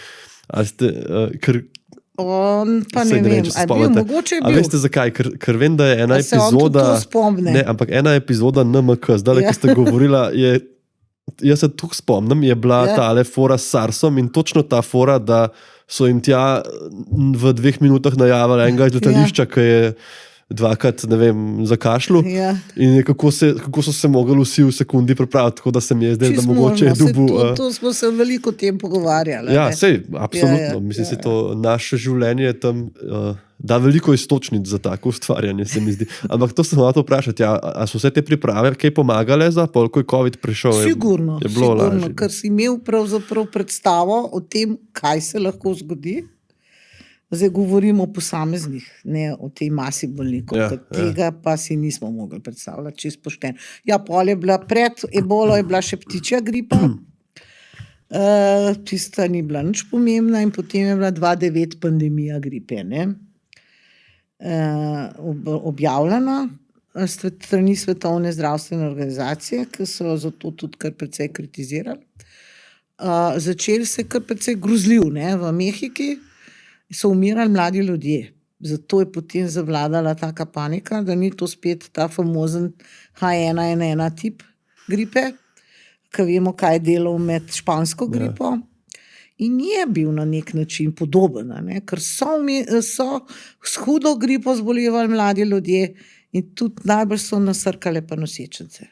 Ali ste, ker pa ne vem, a je bil, mogoče je bil. A veste zakaj? Ker vem, da je ena epizoda, ne, ampak ena epizoda NMK, zdaj, ko ste govorila, jaz se tukaj spomnim, je bila tale fora s SARSom in točno ta fora, da so jim tja v 2 minutah najavili enega iz letališča, ki je dvakrat, ne vem, zakašljal. In kako so se mogli vsi v sekundi pripraviti, tako da se mi je zdaj, da mogoče je dobil. To smo se veliko o tem pogovarjali. Ja, sej, absolutno. Mislim, se to naše življenje tam da veliko istočnic za tako ustvarjanje, se mi zdi. Ampak to sem hotel vprašati, a so vse te priprave kaj pomagale za pol, ko je COVID prišel? Sigurno, ker si imel pravzaprav predstavo o tem, kaj se lahko zgodi. Zdaj govorimo o posameznih, ne o tej masi bolnikov, tega pa si nismo mogli predstavljati, čisto pošteno. Ja, pol je bila pred ebolo, je bila še ptičja gripa, tista ni bila nič pomembna in potem je bila 2009 pandemija gripe, ne. Objavljena strani Svetovne zdravstvene organizacije, ki so zato tudi kar precej kritizirali. Začeli se kar precej grozljiv, ne, v Mehiki so umirali mladi ljudje. Zato je potem zavladala taka panika, da ni to spet ta famozen H1N1 tip gripe, ki vemo, kaj je delal med špansko gripo. In je bil na nek način podoben, ne? Ker so s hudo gripo zbolevali mladi ljudje in tudi najbolj so nasrkale pa nosečnice.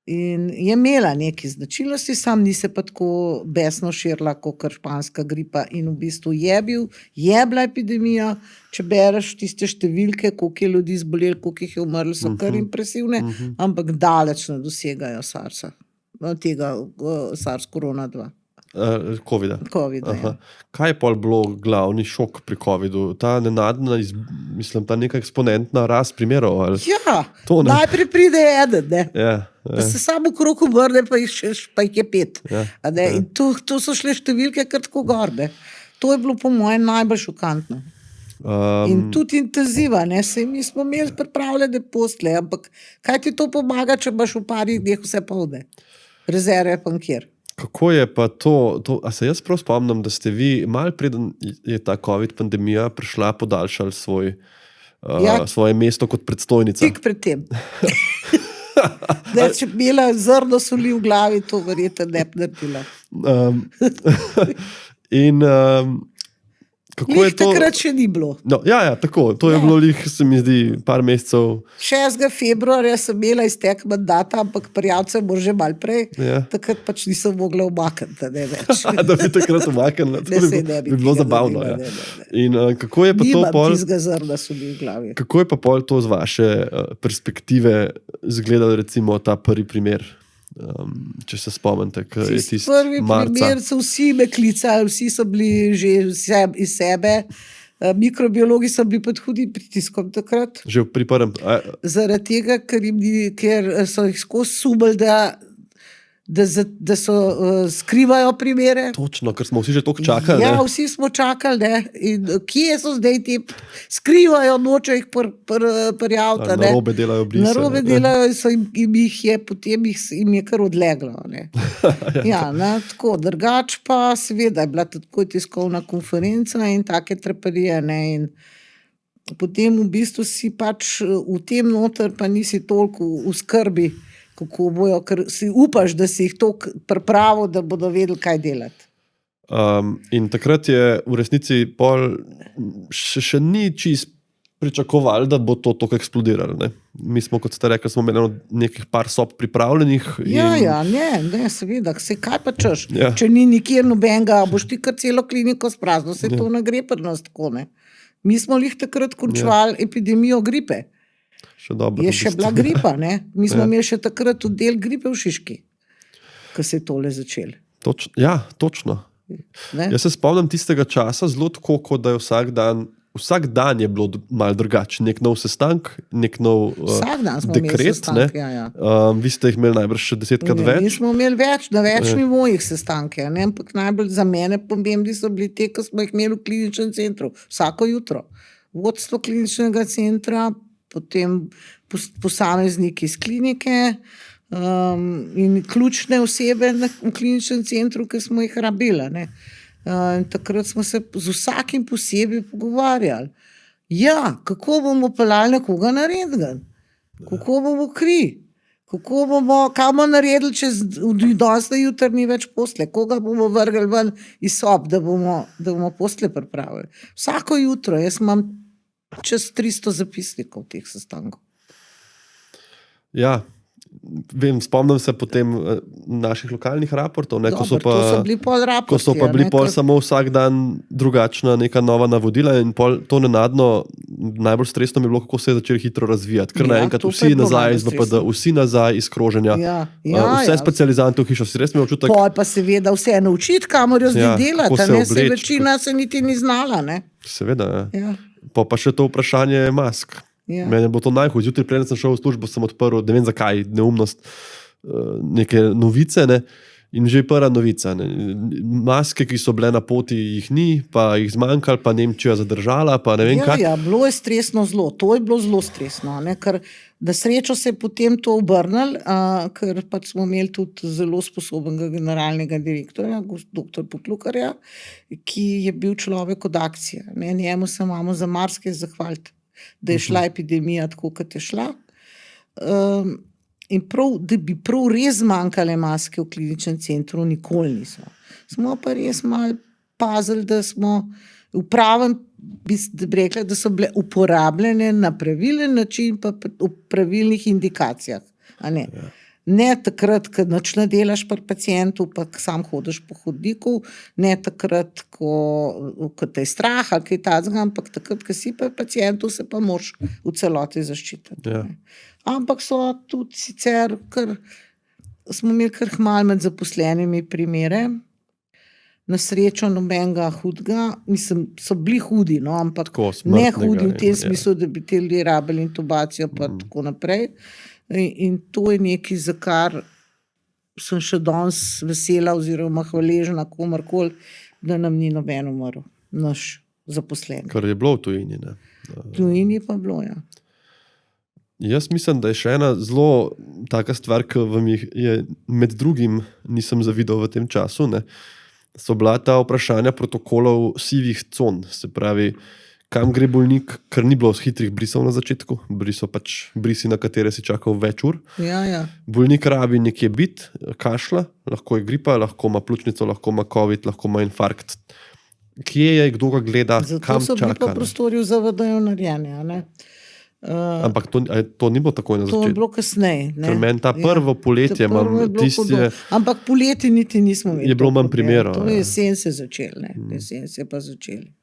In je imela neke značilnosti, sam ni se pa tako besno širila kot španska gripa in v bistvu je bila epidemija, če bereš tiste številke, koliko je ljudi zbolelo, koliko jih je umrlo, so kar impresivne, ampak daleč ne dosegajo SARS-a, tega SARS-CoV-2. Covida. Ja. Kaj je pol bilo glavni šok pri covidu? Ta nenadna, ta neka eksponentna rast primerov? Ali? Ja, najprej pride eden, ne? Ja. Se samo okrog obrne, pa jih je 5. Ja. In to so šle številke kar tako gor, ne? To je bilo po mojem najbolj šokantno. In tudi intenziva, ne? Saj mi smo imeli pripravljene posle, ampak kaj ti to pomaga, če imaš v parih dneh vse polne? Rezerve pa nikjer. Kako je pa to, a se jaz prav spomnim, da ste vi, malo preden je ta COVID pandemija prišla, podaljšali svoje mesto kot predstojnica? Tik pred tem. Če bi imela zrno soli v glavi, to verjetno ne bi naredila. Kako je to? Takrat še ni bilo. No, ja, tako. To je bilo se mi zdi, par mesecev. 6. februarja sem imela iztek mandata, ampak prijavcem bo že malo prej. Ja. Takrat pač nisem mogla umakniti, ne več. Da bi takrat umaknila. To bi bilo zabavno. Ne. In kako je pa to pol? Nimam tistega zrna soli v glavi. Kako je pa pol to z vaše perspektive izgledal recimo ta prvi primer? Če se spomnite, kaj je tisti prvi primer, so vsi me klicali, vsi so bili že iz sebe, mikrobiologi so bili pod hudim pritiskom takrat. Že pri prvem? Zaradi tega, ker so jih skozi sumili, da so skrivajo primere. Točno, ker smo vsi že toliko čakali. Ja, vsi smo čakali, ne. In kje so zdaj ti skrivajo, nočejo jih prijaviti. Narobe delajo brise. Narobe delajo in potem jim je kar odleglo. Ne. Ja, tako, drugač pa seveda je bila tako tiskovna konferenca in take treperije, ne, in potem v bistvu si pač v tem noter pa nisi toliko v skrbi, kako bojo, ker si upaš, da si jih toliko pripravil, da bodo vedeli, kaj delati. In takrat je v resnici pol še ni čist pričakovali, da bo to toliko eksplodiralo. Ne? Mi smo, kot ste rekli, smo imeli nekih par sob pripravljenih. Ja, ne, seveda. Kaj pa češ? Ja. Če ni nikjer nobenega, boš ti kar celo kliniko sprazno, se to ne gre pri nas tako, ne. Mi smo jih takrat končevali epidemijo gripe. Je še bila gripa, ne? Mi smo imeli še takrat del gripe v Šiški, ko se je tole začel. Točno. Jaz se spomnim tistega časa zelo tako, kot da je vsak dan je bilo malo drugače. Nek nov sestank, nek nov dekret. Sestank, ja. Vi ste jih imeli najbrž še 10-krat več. Mi smo imeli na več nivojih sestanke, ne? Ampak najbolj za mene pomembni so bili te, ko smo jih imeli v kliničnem centru. Vsako jutro. Vodstvo kliničnega centra, potem posamezniki iz klinike in ključne osebe v kliničnem centru, ki smo jih rabili. Ne? Takrat smo se z vsakim posebej pogovarjali. Ja, kako bomo peljali nekoga na rentgen? Kako bomo kri? Kaj bomo naredili, če danes na jutr ni več posle? Koga bomo vrgli ven iz sob, da bomo posle pripravili? Vsako jutro, jaz imam čez 300 zapisnikov teh sestankov. Ja, vem, spomnim se potem naših lokalnih raportov, ne, ko so pa bili pol samo vsak dan drugačna neka nova navodila in pol to nenadno, najbolj stresno mi je bilo, kako se je začeli hitro razvijati. Ker naenkrat vsi nazaj iz VPD, vsi nazaj iz kroženja, vse specializante v hišo, si res imel občutek. Pol pa seveda vse naučiti, kamor jo zdaj delati, ne, se večina se niti ni znala, ne. Seveda, ja. Pa še to vprašanje mask. Ja. Meni je bilo to najhujše. Zjutraj, preden sem šel v službo, sem odprl, ne vem zakaj, neumnost, neke novice, ne? In že prva novica, ne. Maske, ki so bile na poti, jih ni, pa jih zmanjkalo, pa Nemčija zadržala, pa ne vem kaj. Ja, bilo je stresno zelo, to je bilo zelo stresno, ne, ker da srečo se je potem to obrnilo, ker pač smo imeli tudi zelo sposobnega generalnega direktorja, doktor Poklukarja, ki je bil človek od akcije, ne, njemu se imamo za marsikaj zahvaliti, da je šla epidemija tako, kot je šla. In prav, da bi prav res zmanjkale maske v kliničnem centru, nikoli niso. Smo pa res malo pazili, da smo v pravem, bi rekla, da so bile uporabljene na pravilen način, pa v pravilnih indikacijah. A ne? Ja. Ne takrat, ko nič ne delaš pri pacientu, pa sam hodiš po hodniku, ne takrat, ko te je strah ali kaj takega, ampak takrat, ko si pri pacientu, se pa moraš v celoti zaščititi. Ja. Ampak so tudi sicer, smo imeli kar malo med zaposlenimi primere, na srečo nobenega hudega, mislim, so bili hudi, no, ampak Tako, ne smrtnega hudi v tem ja. smislu, da bi te ljudje rabili intubacijo pa tako naprej. In to je nekaj, za kar sem še danes vesela oziroma hvaležna komarkoli, da nam ni noben umrl, naš zaposlen. Kar je bilo v tujini, ne. V tujini pa bilo, ja. Jaz mislim, da je še ena zelo taka stvar, ki vam je med drugim nisem zavidal v tem času, ne, so bila ta vprašanja protokolov sivih con, se pravi, kam gre bolnik, ker ni bilo hitrih brisov na začetku, brisi, na katere si čakal več ur. Ja. Bolnik rabi nekje biti, kašlja, lahko je gripa, lahko ima pljučnico, lahko ima covid, lahko ima infarkt. Kje je, kdo ga gleda, Zato kam so bili čaka? pa prostori v ZVD-ju narejeni, a ne. Ampak to ni bilo takoj na To je začetku. bilo kasneje. ne. Ker meni ta prvo poletje, Ta prvo je bilo hudo. Ampak poleti niti nismo imeli. Je bilo toliko manj primerov, To je ja. jesen se začel, ne. Jesen se je pa začeli.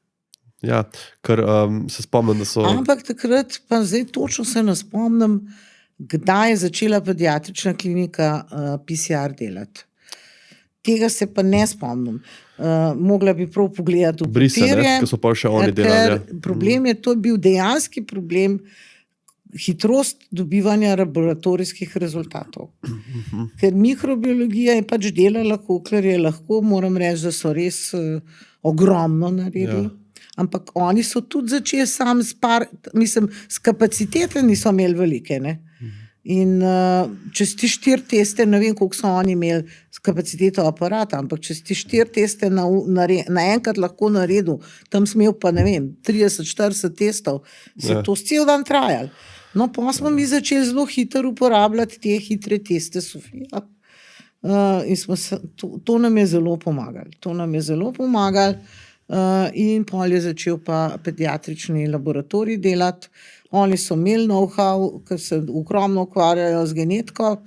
Ja, ker se spomnim, da so... Ampak takrat, pa zdaj točno se ne spomnim, kdaj je začela pediatrična klinika PCR delati. Tega se pa ne spomnim. Mogla bi prav pogledati v Brise, ne, papirje, ker so pa še oni delali. ker problem je, to je bil dejanski problem, hitrost dobivanja laboratorijskih rezultatov. Ker mikrobiologija je pač delala, kolikor je lahko, moram reči, da so res ogromno naredili. Ja. Ampak oni so tudi začeli sam s kapacitete niso imeli velike, ne. In če si ti 4 teste, ne vem, koliko so oni imeli s kapaciteto aparata, ampak če si ti 4 teste naenkrat lahko naredil, tam si imel pa, ne vem, 30-40 testov, se Ja. to cel dan trajalo. No, pa smo mi začeli zelo hitro uporabljati te hitre teste, Sofija. In to nam je zelo pomagalo. In pol je začel pa pediatrični laboratorij delati. Oni so imeli know-how, ker se ogromno ukvarjajo z genetiko,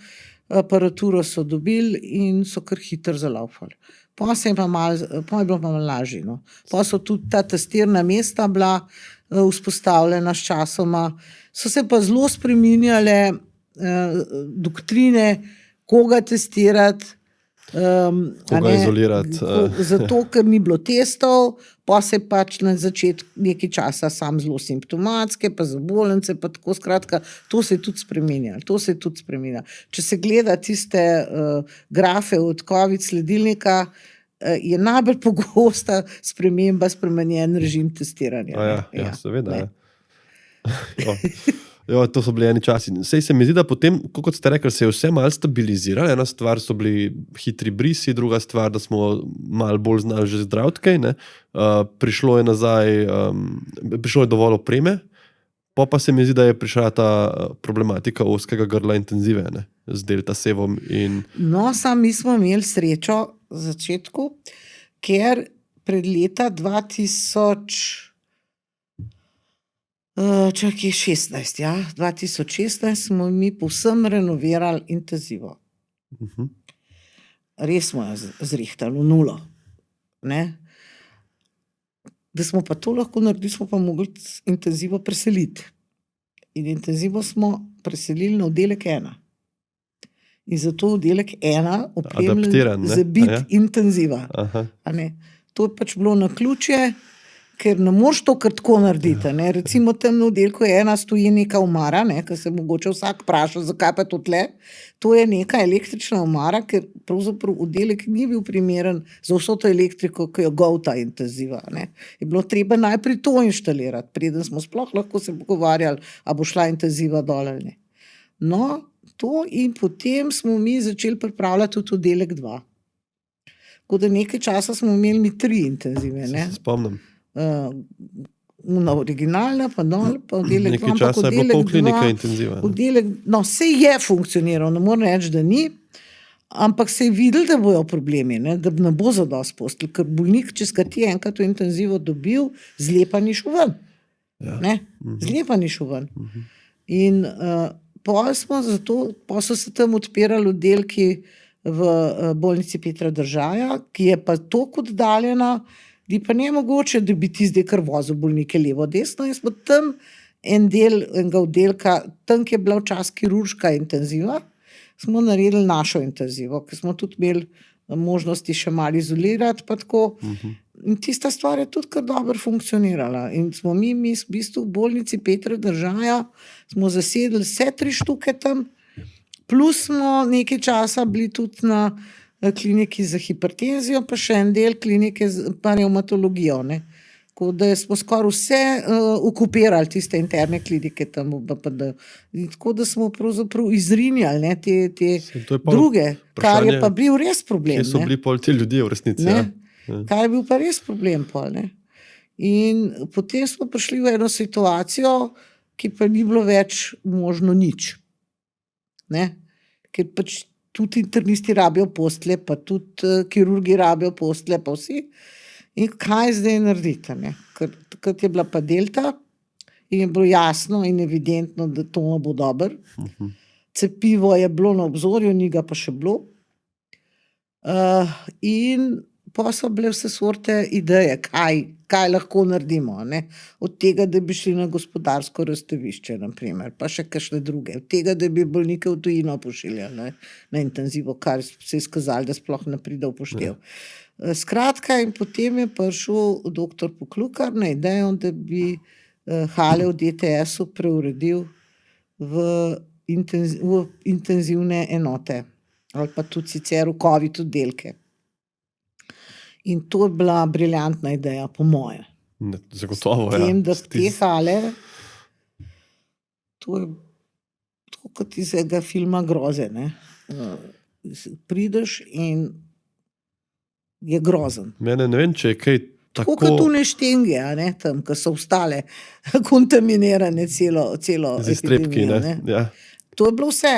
aparaturo so dobili in so kar hitro zalaufali. Pa je bilo pa malo lažje. No. Pa so tudi ta testirna mesta bila vzpostavljena s časoma. So se pa zelo spreminjale doktrine, koga testirati, Koga izolirati. Zato, ker ni bilo testov, pa se pač na začetku nekaj časa sam zelo simptomatske, pa za bolnice, pa tako skratka, to se je tudi spreminjalo. Če se gleda tiste grafe od COVID sledilnika, je najbolj pogosta spremenjen režim testiranja. Ja, seveda. Ja, to so bili eni časi. Sej se mi zdi, da potem, kot ste rekli, se je vse malo stabiliziralo. Ena stvar so bili hitri brisi, druga stvar, da smo malo bolj znali že zdraviti kaj, ne. Prišlo je dovolj opreme, pa se mi zdi, da je prišla ta problematika ozkega grla intenzive, ne, z delta sevom in... No, mi smo imeli srečo v začetku, ker pred leta 2016, ja, 2016 smo mi povsem renovirali intenzivo. Res smo jo zrihtali v nulo. Ne? Da smo pa to lahko naredili, smo pa mogli intenzivo preseliti. In intenzivo smo preselili na oddelek 1. In zato oddelek 1 opremljen za biti intenziva. A ne? To je pač bilo naključje, ker ne moreš to kar tako narediti. Ne? Recimo tam na oddelku je ena stoji neka omara, ne? Ker se mogoče vsak vpraša, zakaj pa to tle. To je neka električna omara, ker pravzaprav oddelek ni bil primeren za vso to elektriko, ki jo golta intenziva. Ne? Je bilo treba najprej to inštalirati, preden smo sploh lahko se pogovarjali, a bo šla intenziva dol ali ne. No, to in potem smo mi začeli pripravljati tudi oddelek 2. Tako da nekaj časa smo imeli mi 3 intenzive. Ne? Se spomnim. Originalna, pa dol, pa oddelek 2. Nekaj časa je bilo pol klinika intenziva. Vse je funkcioniral, ne moram reči, da ni, ampak se je videlo, da bojo problemi, ne? Da ne bo zadosti postelj, ker bolnik, če ti enkrat v intenzivo dobil, zlepa ni šel ven. Ja. Zlepa ni šel ven. In pol so se tam odpirali oddelki v bolnici Petra Držaja, ki je pa toliko oddaljena, da pa ne mogoče, da bi ti zdaj kar vozil bolnike levo, desno, in smo tam en del enega oddelka, tam, ki je bila včasih kirurška intenziva, smo naredili našo intenzivo, ker smo tudi imeli možnosti še malo izolirati, pa tako. In tista stvar je tudi kar dobro funkcionirala. In smo mi v bistvu v bolnici Petra Držaja smo zasedli vse 3 štuke tam, plus smo nekaj časa bili tudi na kliniki za hipertenzijo, pa še en del klinike za revmatologijo. Tako da smo skoraj vse okupirali tiste interne klinike tam v BPD. Tako da smo pravzaprav izrinjali te druge, kar je pa bil res problem. Kje so bili pol ti ljudje v resnici? Kaj je bil pa res problem pol, ne? In potem smo prišli v eno situacijo, ki pa ni bilo več možno nič. Ne? Ker pač tudi internisti rabijo postelje, pa tudi kirurgi rabijo postelje, pa vsi. In kaj zdaj narediti? Ne? Ker takrat je bila pa delta in je bilo jasno in evidentno, da to ne bo dobro. Cepivo je bilo na obzorju, ni ga pa še bilo. In pa so bile vse sorte ideje, kaj lahko naredimo. Ne? Od tega, da bi šli na gospodarsko razstavišče, naprimer, pa še kakšne druge. Od tega, da bi bolnike v tujino pošiljali na intenzivo, kar se je skazalo, da sploh ne pride v poštev. Skratka, in potem je prišel doktor Poklukar na idejo, da bi hale v DTS-u preuredil v intenzivne enote ali pa tudi sicer v COVID oddelke. In to je bila briljantna ideja, po moje. Zagotovo, ja. S tem, da te hale, to je to kot iz enega filma groze, ne. Prideš in je grozen. Mene ne vem, če je kaj tako... kot une štenge, ne, tam, ki so ostale kontaminirane celo epidemijo. Ne? Ja. To je bilo vse,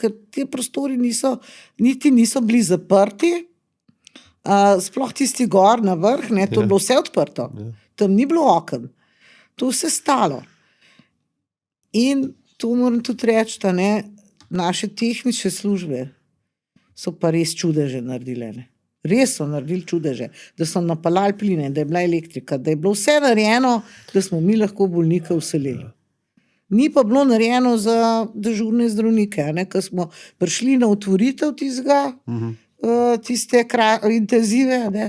ker te prostori niti niso bili zaprti, sploh tisti gor na vrh, ne, to je bilo vse odprto. Tam ni bilo oken. To vse stalo. In to moram tudi reči, da ne, naše tehnične službe so pa res čudeže naredile. Ne. Res so naredili čudeže, da so napalali pline, da je bila elektrika, da je bilo vse narejeno, da smo mi lahko bolnika vselili. Ni pa bilo narejeno za dežurne zdravnike, ne, ker smo prišli na otvoritev tiste intenzive, ne.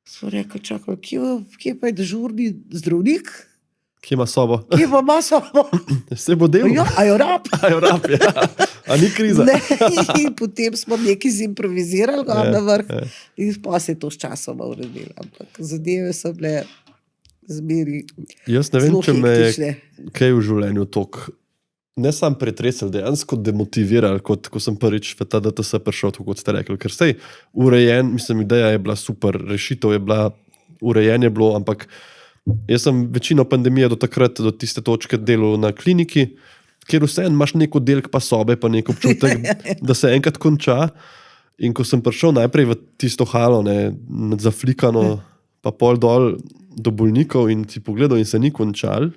So rekli, čakaj, kje pa je dežurni zdravnik? Kje ima sobo? Kje pa ima sobo? Se bo delal? Ja, a jo rab? Ja. A ni kriza? Ne, in potem smo nekaj zimprovizirali na vrh in pa se je to s časoma uredilo. Ampak zadeve so bile zmeri Jaz ne vem, zelo če me je hektične. kaj v življenju toliko ne sam pretresel, dejansko demotiviral, kot ko sem prvič v ta DTS prišel, tako kot ste rekli. Ker sej urejen, mislim, ideja je bila super, rešitev je bila, urejen je bilo, ampak jaz sem večino pandemije do takrat, do tiste točke delal na kliniki, kjer vseeno imaš nek oddelek pa sobe, pa nek občutek, da se enkrat konča. In ko sem prišel najprej v tisto halo, ne, zaflikano, pa pol dol do bolnikov in si pogledal in se ni končal.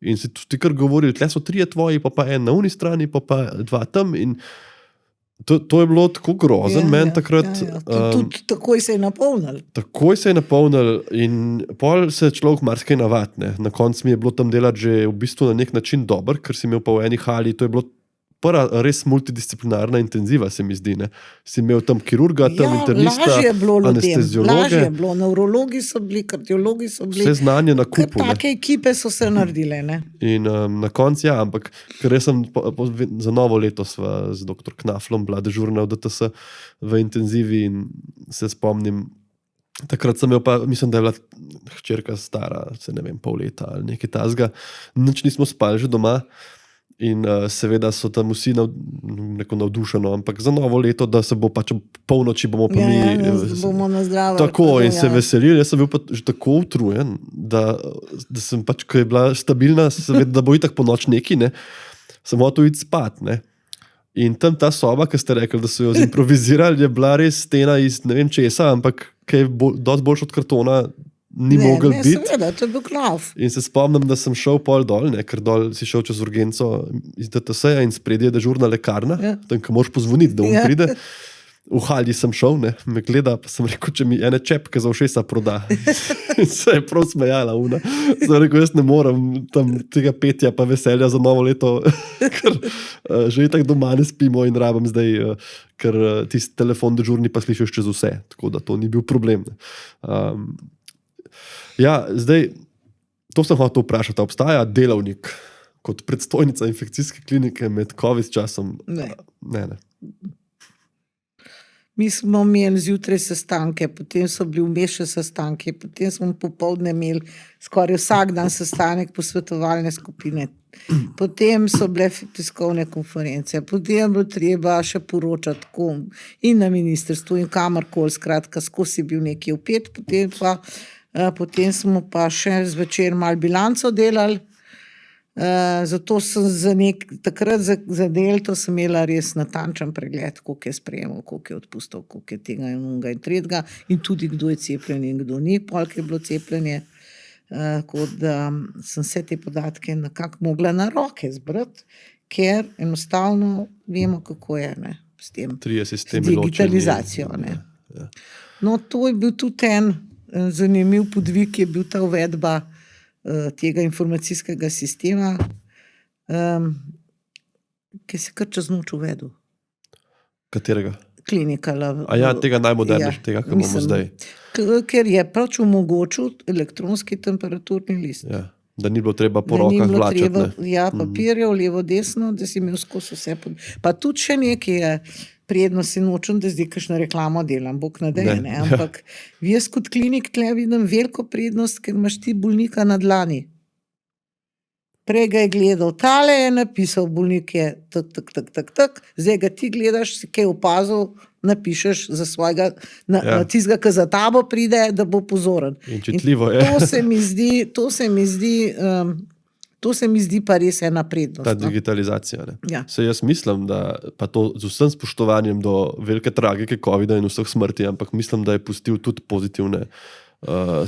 In si ti kar govoril, tle so 3 tvoji, pa en na uni strani, pa 2 tam. In to je bilo tako grozen meni takrat. Tudi takoj se je napolnil. Takoj se je napolnil in pol se človek marsikaj navadi. Na koncu mi je bilo tam delati že v bistvu na nek način dober, ker si imel pa v eni hali, to je bilo prva res multidisciplinarna intenziva, se mi zdi. Ne? Si imel tam kirurga, tam internista, lažje je bilo ljudem, lažje anesteziologe, je bilo, nevrologi so bili, kardiologi so bili. vse znanje na Kar kupu. Ne? take ekipe so se naredile. Ne? In na koncu, ja, ampak ker jaz sem za novo leto sva z dr. Knaflom bila dežurna v DTS v intenzivi in se spomnim, takrat sem imel pa, mislim, da je bila hčerka stara, se ne vem, pol leta ali nekaj tazga, nič nismo spali že doma. In seveda so tam vsi neko navdušeno, ampak za novo leto, da se bo pač polnoči bomo pa mi bomo na zdravo. tako in se veselili. Jaz sem bil pa že tako utrujen, da sem pač, ko je bila stabilna, seveda, da bo itak po noč neki, ne, sem hotel iti spat, ne. In tam ta soba, ki ste rekli, da so jo zimprovizirali, je bila res stena iz ne vem česa, ampak ki je dosti boljš od kartona, ni mogel biti. Seveda, to je bil Knauf. In se spomnim, da sem šel pol dol, ne, ker dol si šel čez urgenco iz DTS-ja in spredje je dežurna lekarna, tam, ki moraš pozvoniti, da pride. V halji sem šel, ne, me gleda, pa sem rekel, če mi ene čepke za ušesa proda. In se je prav smejala una. Sem rekel, jaz ne morem tam tega petja pa veselja za novo leto, ker že itak doma ne spimo in rabim zdaj, ker tisti telefon dežurni pa slišiš čez vse, tako da to ni bil problem. Ja, zdaj, to sem hotel vprašati, obstaja delavnik kot predstojnica infekcijske klinike med COVID časom? Ne. Ne. Mi smo imeli zjutraj sestanke, potem so bili vmes še sestanki, potem smo popoldne imeli skoraj vsak dan sestanek posvetovalne skupine. Potem so bile tiskovne konference, potem je bilo treba še poročati kom in na ministrstvu in kamorkoli, skratka, skozi bil nekaj vpet, potem smo pa še zvečer malo bilanco delali. Zato sem takrat za delto sem imela res natančen pregled, koliko je sprejemal, koliko je odpustil, koliko je tega in onega in tretjega in tudi kdo je cepljen in kdo ni, koliko je bilo cepljenje. Tako da sem vse te podatke nekako mogla na roke zbrati, ker enostavno vemo, kako je, ne, s tem, s digitalizacijo. Ne. Ja. No, to je bil tudi en zanimiv podvig, je bil ta uvedba tega informacijskega sistema, ki se kar čez noč uvedel. Katerega? Klinika. Tega najmodernejšega, tega, ki bomo zdaj. Ker je pač omogočil elektronski temperaturni list. Ja, da ni bilo treba po rokah vlačati. Ja, papirjev, levo, desno, da si imel skozi vse. Pa tudi še nekaj je prednost in nočem, da zdaj kakšno reklamo delam, bog nadej, ne. Ampak jaz kot klinik tle vidim veliko prednost, ker imaš ti bolnika na dlani. Prej ga je gledal, tale je napisal, bolnik je tak, zdaj ga ti gledaš, si kaj opazil, napišeš za svojega, tistega, ki za tabo pride, da bo pozoren. In čitljivo je. To se mi zdi pa res ena prednost. Ta digitalizacija. Ne? Ja. Se jaz mislim, da pa to z vsem spoštovanjem do velike tragike COVID-a in vseh smrti, ampak mislim, da je pustil tudi pozitivne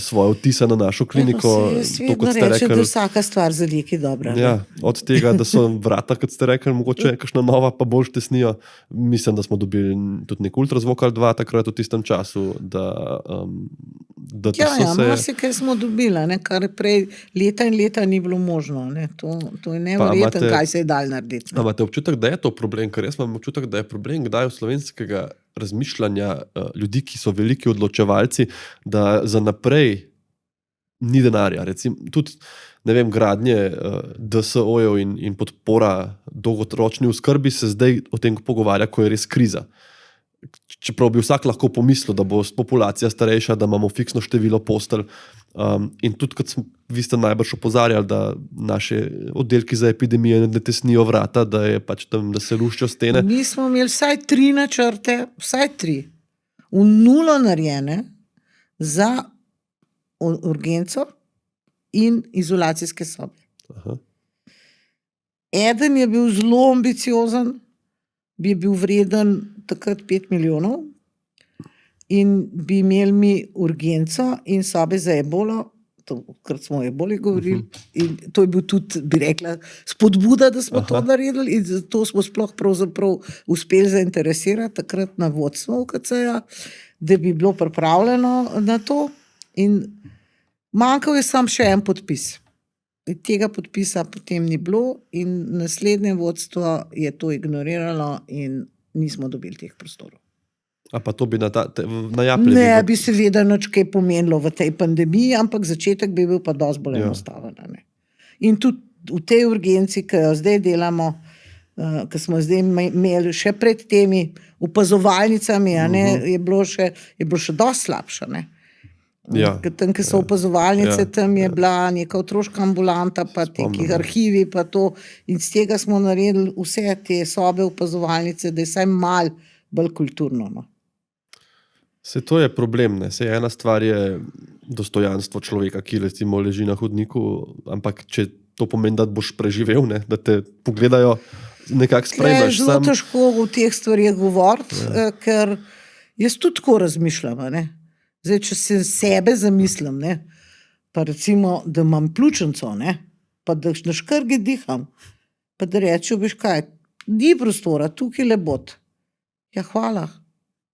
svoje vtise na našo kliniko. Jaz vedno rečem, da vsaka stvar za nekaj dobra. Ja, od tega, da so vrata, kot ste rekli, mogoče kakšna nova pa bolj tesnijo. Mislim, da smo dobili tudi nek ultrazvok ali dva takrat v tistem času, da marsikaj smo dobili, ne, kar prej leta in leta ni bilo možno. Ne. To je neverjetno, kaj se je dal narediti. Imate občutek, da je to problem? Ker jaz imam občutek, da je problem kdaj v slovenskega razmišljanja ljudi, ki so veliki odločevalci, da za naprej ni denarja. Recimo, tudi, ne vem, gradnje DSO-jev in podpora dolgoročni oskrbi se zdaj o tem pogovarja, ko je res kriza. Čeprav bi vsak lahko pomislil, da bo populacija starejša, da imamo fiksno število postelj. In tudi, kot vi ste najbrž opozarjali, da naše oddelki za epidemije ne tesnijo vrata, da je pač tam, da se luščijo stene. Mi smo imeli vsaj 3 načrte, vsaj 3, v nulo narejene za urgenco in izolacijske sobe. Aha. Eden je bil zelo ambiciozen, bi bil vreden takrat 5 milijonov in bi imeli mi urgenco in sobe za ebolo, takrat smo o eboli govorili, in to je bil tudi, bi rekla, spodbuda, da smo to naredili in zato smo sploh pravzaprav uspeli zainteresirati takrat na vodstvo UKC-ja, da bi bilo pripravljeno na to in manjkal je samo še en podpis. Tega podpisa potem ni bilo in naslednje vodstvo je to ignoriralo in nismo dobili teh prostorov. A pa to bi na Japljevi Ne bilo- bi seveda nič kaj pomenilo v tej pandemiji, ampak začetek bi bil pa dosti bolj Ja. enostaven. a ne. In tudi v tej urgenci, ki jo zdaj delamo, ki smo zdaj imeli še pred temi opazovalnicami, a ne, je bilo še dosti slabše. Ne. Ja. Ker tam, ki so opazovalnice, Ja. tam je bila neka otroška ambulanta, pa Spomnim, nekih ja. arhivi, pa to. In z tega smo naredili vse te sobe opazovalnice, da je vsaj malo bolj kulturno. No. Se to je problem, ne. Saj ena stvar je dostojanstvo človeka, ki recimo leži na hodniku, ampak če to pomeni, da boš preživel, ne, da te pogledajo, nekako Tle je sprejmeš. zelo težko o teh stvarih govoriti, ker jaz tudi tako razmišljam. a ne. Zdaj, če se sebe zamislim, ne, pa recimo, da imam pljučnico, ne, pa da na škrgi diham, pa da rečem, veš kaj, ni prostora, tukaj le bod. Ja, hvala.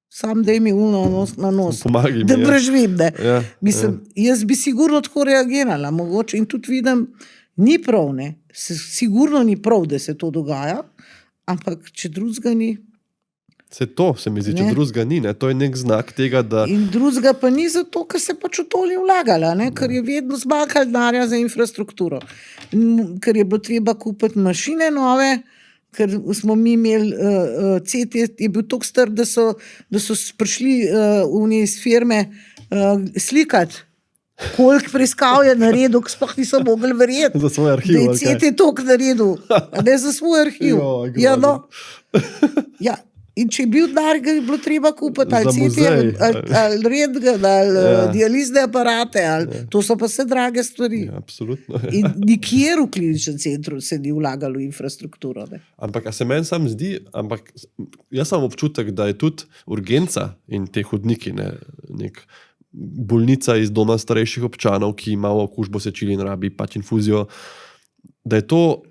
Sam daj mi uno na nos, Pomagaj mi, da ja. preživim. Ne. Ja, Mislim, jaz bi sigurno tako reagirala, mogoče in tudi vidim, ni prav, ne. Sigurno ni prav, da se to dogaja, ampak če drugega ni. Se to se mi zdi, če Ne. drugega ni, ne. To je nek znak tega, da In drugega pa ni zato, ker se pač v to ni vlagala, ne? Ker je vedno zmanjkalo denarja za infrastrukturo. Ker je bilo treba kupiti mašine nove, ker smo mi imeli CT, je bil tako star, da so prišli oni iz firme slikati, koliko preiskav je naredil, ko sploh niso mogli verjeti. za svoj Da arhiv. je ali kaj? CT toliko naredil, a ne za svoj arhiv. Joj, Ja, no. grozno. Ja, in če je bil denar, ga je bilo treba kupiti, ali Za CT, muzej. ali rentgen, ali Ja. dializne aparate, ali, to so pa vse drage stvari. Ja, absolutno. In nikjer v kliničnem centru se ni vlagalo v infrastrukturo. Ne. Ampak a se meni sam zdi, ampak jaz imam občutek, da je tudi urgenca in te hodniki, ne, nek bolnica iz doma starejših občanov, ki ima okužbo sečil in rabi pač infuzijo, da je to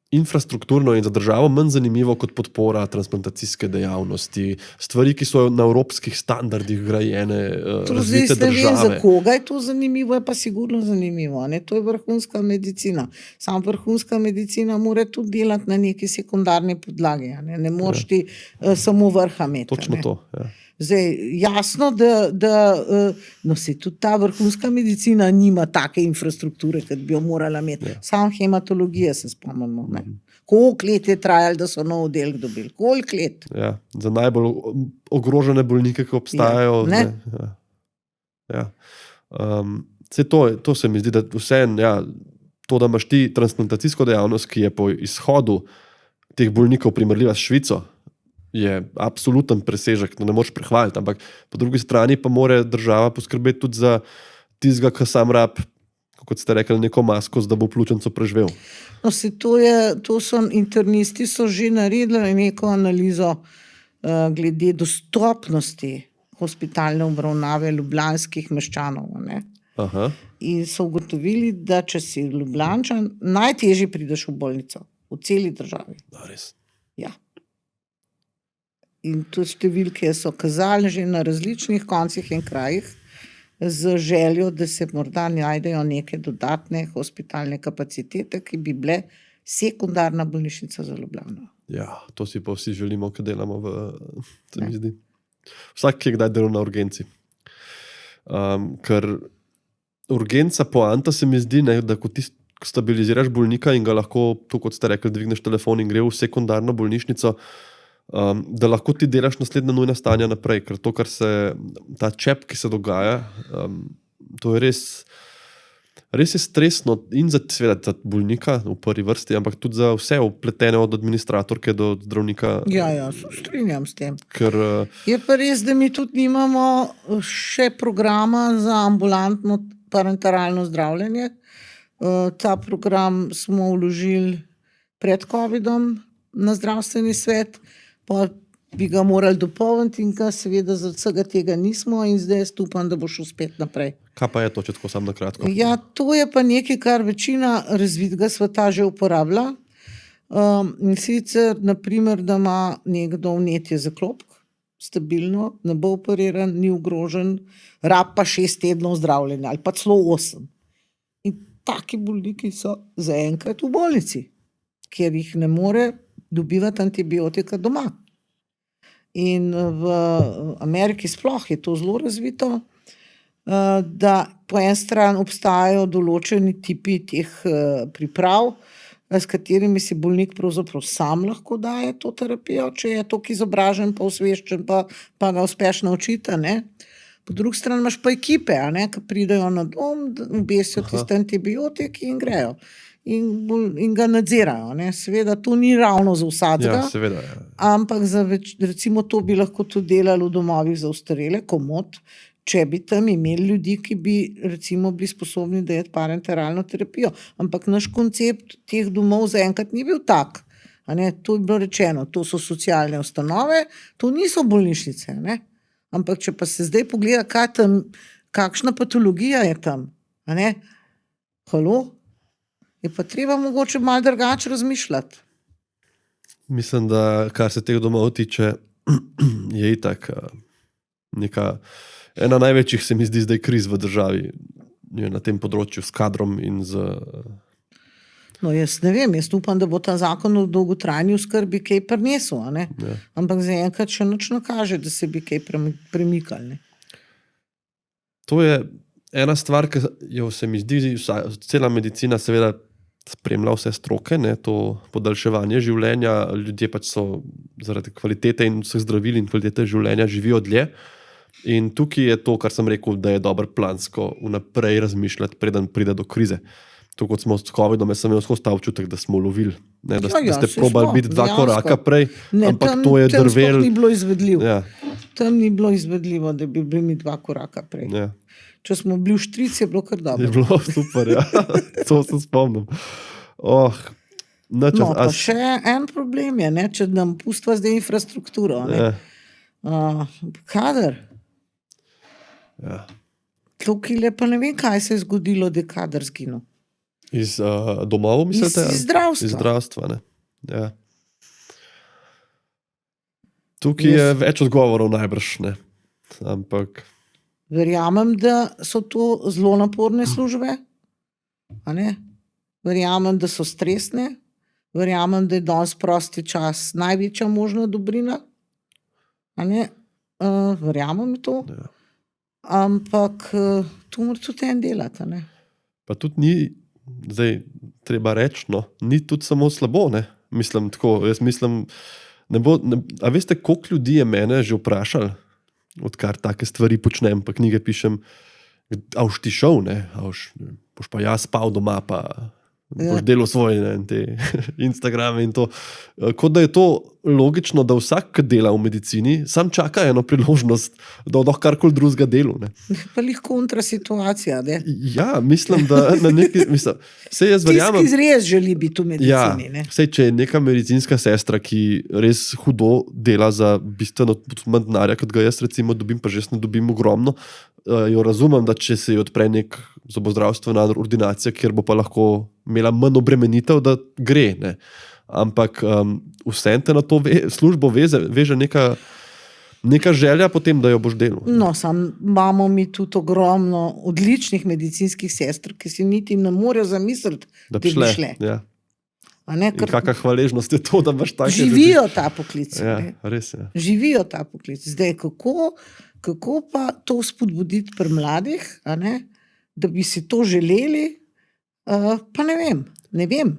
infrastrukturno in za državo manj zanimivo kot podpora transplantacijske dejavnosti, stvari, ki so na evropskih standardih grajene, To zdaj razvite ne vem, za države. koga je to zanimivo, je pa sigurno zanimivo. a Ne? To je vrhunska medicina. Samo vrhunska medicina mora tudi delati na neki sekundarni podlagi. Ne moreš ti samo vrha imeti. Točno ne. to. Ja. Zdaj, jasno, da no, se tudi ta vrhunska medicina nima take infrastrukture, kot bi jo morala imeti. Samo hematologija se spomnimo. Koliko let je trajalo, da so nov oddelek dobili? Koliko let? Ja, za najbolj ogrožene bolnike, ki obstajajo. Ja, ne. Ja. Ja. To se mi zdi, da vseeno, ja, to, da imaš ti transplantacijsko dejavnost, ki je po izhodu teh bolnikov primerljiva s Švico, je absoluten presežek, no ne moreš prehvaliti, ampak po drugi strani pa mora država poskrbeti tudi za tistega, ki sam rab, kot ste rekli, neko masko, da bo pljučnico preživel. No, internisti so že naredili neko analizo glede dostopnosti hospitalne obravnave ljubljanskih meščanov. Ne? Aha. In so ugotovili, da če si Ljubljančan, najtežje prideš v bolnico v celi državi. No, res. Ja. In tudi številke so kazali že na različnih koncih in krajih z željo, da se morda najdejo neke dodatne hospitalne kapacitete, ki bi bile sekundarna bolnišnica za Ljubljano. Ja, to si pa vsi želimo, ko delamo se mi zdi. Vsak je kdaj delal na urgenci. Ker urgenca poanta se mi zdi, ne, da ko ti stabiliziraš bolnika in ga lahko, to kot ste rekli, dvigneš telefon in gre v sekundarno bolnišnico, da lahko ti delaš naslednja nujna stanja naprej, ker to, kar se, ta čep, ki se dogaja, to je res je stresno in za, seveda, za bolnika v prvi vrsti, ampak tudi za vse vpletene od administratorke do zdravnika. Ja, strinjam s tem. Ker, Je pa res, da mi tudi nimamo še programa za ambulantno parenteralno zdravljenje. Ta program smo vložili pred COVID-om na zdravstveni svet, pa bi ga morali dopolniti in ga seveda za vsega tega nismo in zdaj jaz upam, da bo šel spet naprej. kaj pa je to, če tako sam na kratko? Ja, to je pa nekaj, kar večina razvitega sveta že uporablja. In sicer, naprimer, da ima nekdo vnetje zaklopk, stabilno, ne bo operiran, ni ogrožen, rab pa 6 tednov zdravljenja ali pa celo 8. In taki bolniki so zaenkrat v bolnici, ker jih ne more dobivati antibiotika doma. In v Ameriki sploh je to zelo razvito, da po eni strani obstajajo določeni tipi teh priprav, s katerimi si bolnik pravzaprav sam lahko daje to terapijo, če je toliko izobražen pa osveščen, pa ga uspeš naučiti, ne. Po drugi strani imaš pa ekipe, ki pridejo na dom, obesijo tiste antibiotiki in grejo. In ga nadzirajo, ne. Seveda to ni ravno za vsakega, Ja, seveda, ja. ampak recimo to bi lahko tudi delali v domovih za ostarele, komot, če bi tam imeli ljudi, ki bi recimo bili sposobni dajati parenteralno terapijo. Ampak naš koncept teh domov zaenkrat ni bil tak, a ne. To je bilo rečeno, to so socialne ustanove, to niso bolnišnice, ne. Ampak če pa se zdaj pogleda, kaj tam, kakšna patologija je tam, a ne. Halo? Je pa treba mogoče malo drugače razmišljati. Mislim, da kar se teh domov tiče, je itak ena največjih, se mi zdi, zdaj kriz v državi na tem področju s kadrom in z... No, jaz ne vem, jaz upam, da bo ta zakon o dolgotrajni oskrbi kaj prinesel, a ne. Ja. Ampak zaenkrat še nič ne kaže, da se bi kaj premikali, ne. To je ena stvar, ki jo se mi zdi, cela medicina seveda spremlja vse stroke, ne, to podaljševanje življenja, ljudje pač so zaradi kvalitete in vseh zdravil in kvalitete življenja živijo dlje. In tukaj je to, kar sem rekel, da je dobro plansko vnaprej razmišljati, preden pride do krize. To, kot smo s covidom, jaz sem imel skozi ta občutek, da smo lovili, ne, da ste probali biti 2 koraka prej, Ne, ampak to je tam drvel. sploh ni bilo izvedljivo. Ja, Tam ni bilo izvedljivo, da bi bili mi 2 koraka prej. ja. Če smo bili v Štrici, je bilo kar Je dobro. bilo super, ja. To se spomnim. Nič, No, pa še en problem je, ne, če nam pustva zdaj infrastrukturo, ne. ja, Kader. ja. Tukaj pa ne vem, kaj se je zgodilo, da je kader zginil. Iz domov, mislite? Iz zdravstva. Iz zdravstva, ne. Ja. Tukaj je več odgovorov najbrž, ne. Ampak Verjamem, da so to zelo naporne službe, a ne. Verjamem, da so stresne, verjamem, da je danes prosti čas največja možna dobrina, a ne. Verjamem to, ja. ampak to mora tudi en delati, a ne. Pa tudi ni, zdaj treba reči, no, ni tudi samo slabo, ne. Mislim tako, jaz mislim, a veste, koliko ljudi je mene že vprašali, odkar take stvari počnem, pa knjige pišem, a boš ti šel, ne, boš pa jaz spal doma, pa boš delal svoje, ne, te Instagrame in to. Kot da je to logično, da vsak, ki dela v medicini, sam čaka eno priložnost, da lahko karkoli drugega delu, ne. Pa lih kontra situacija, ne. Ja, mislim, da na neki, saj jaz verjamem. Tisti, ki res želi biti v medicini, ne. Sej, če je neka medicinska sestra, ki res hudo dela za bistveno manj denarja, kot ga jaz recimo dobim, pa že jaz ne dobim ogromno, jo razumem, da če se ji odpre nek zobozdravstvena ordinacija, kjer bo pa lahko imela manj obremenitev, da gre, ne. Ampak vsem te na to službo veže neka želja potem, da jo boš delal. No, imamo mi tudi ogromno odličnih medicinskih sester, ki si niti ne morejo zamisliti, Da bi bi šle. Ja. A ne, In kakšna hvaležnost je to, da imaš take živijo ta poklic. ljudi. Ja, ne. res je. Živijo ta poklic. Zdaj, kako pa to spodbuditi pri mladih, a ne, da bi si to želeli, pa ne vem,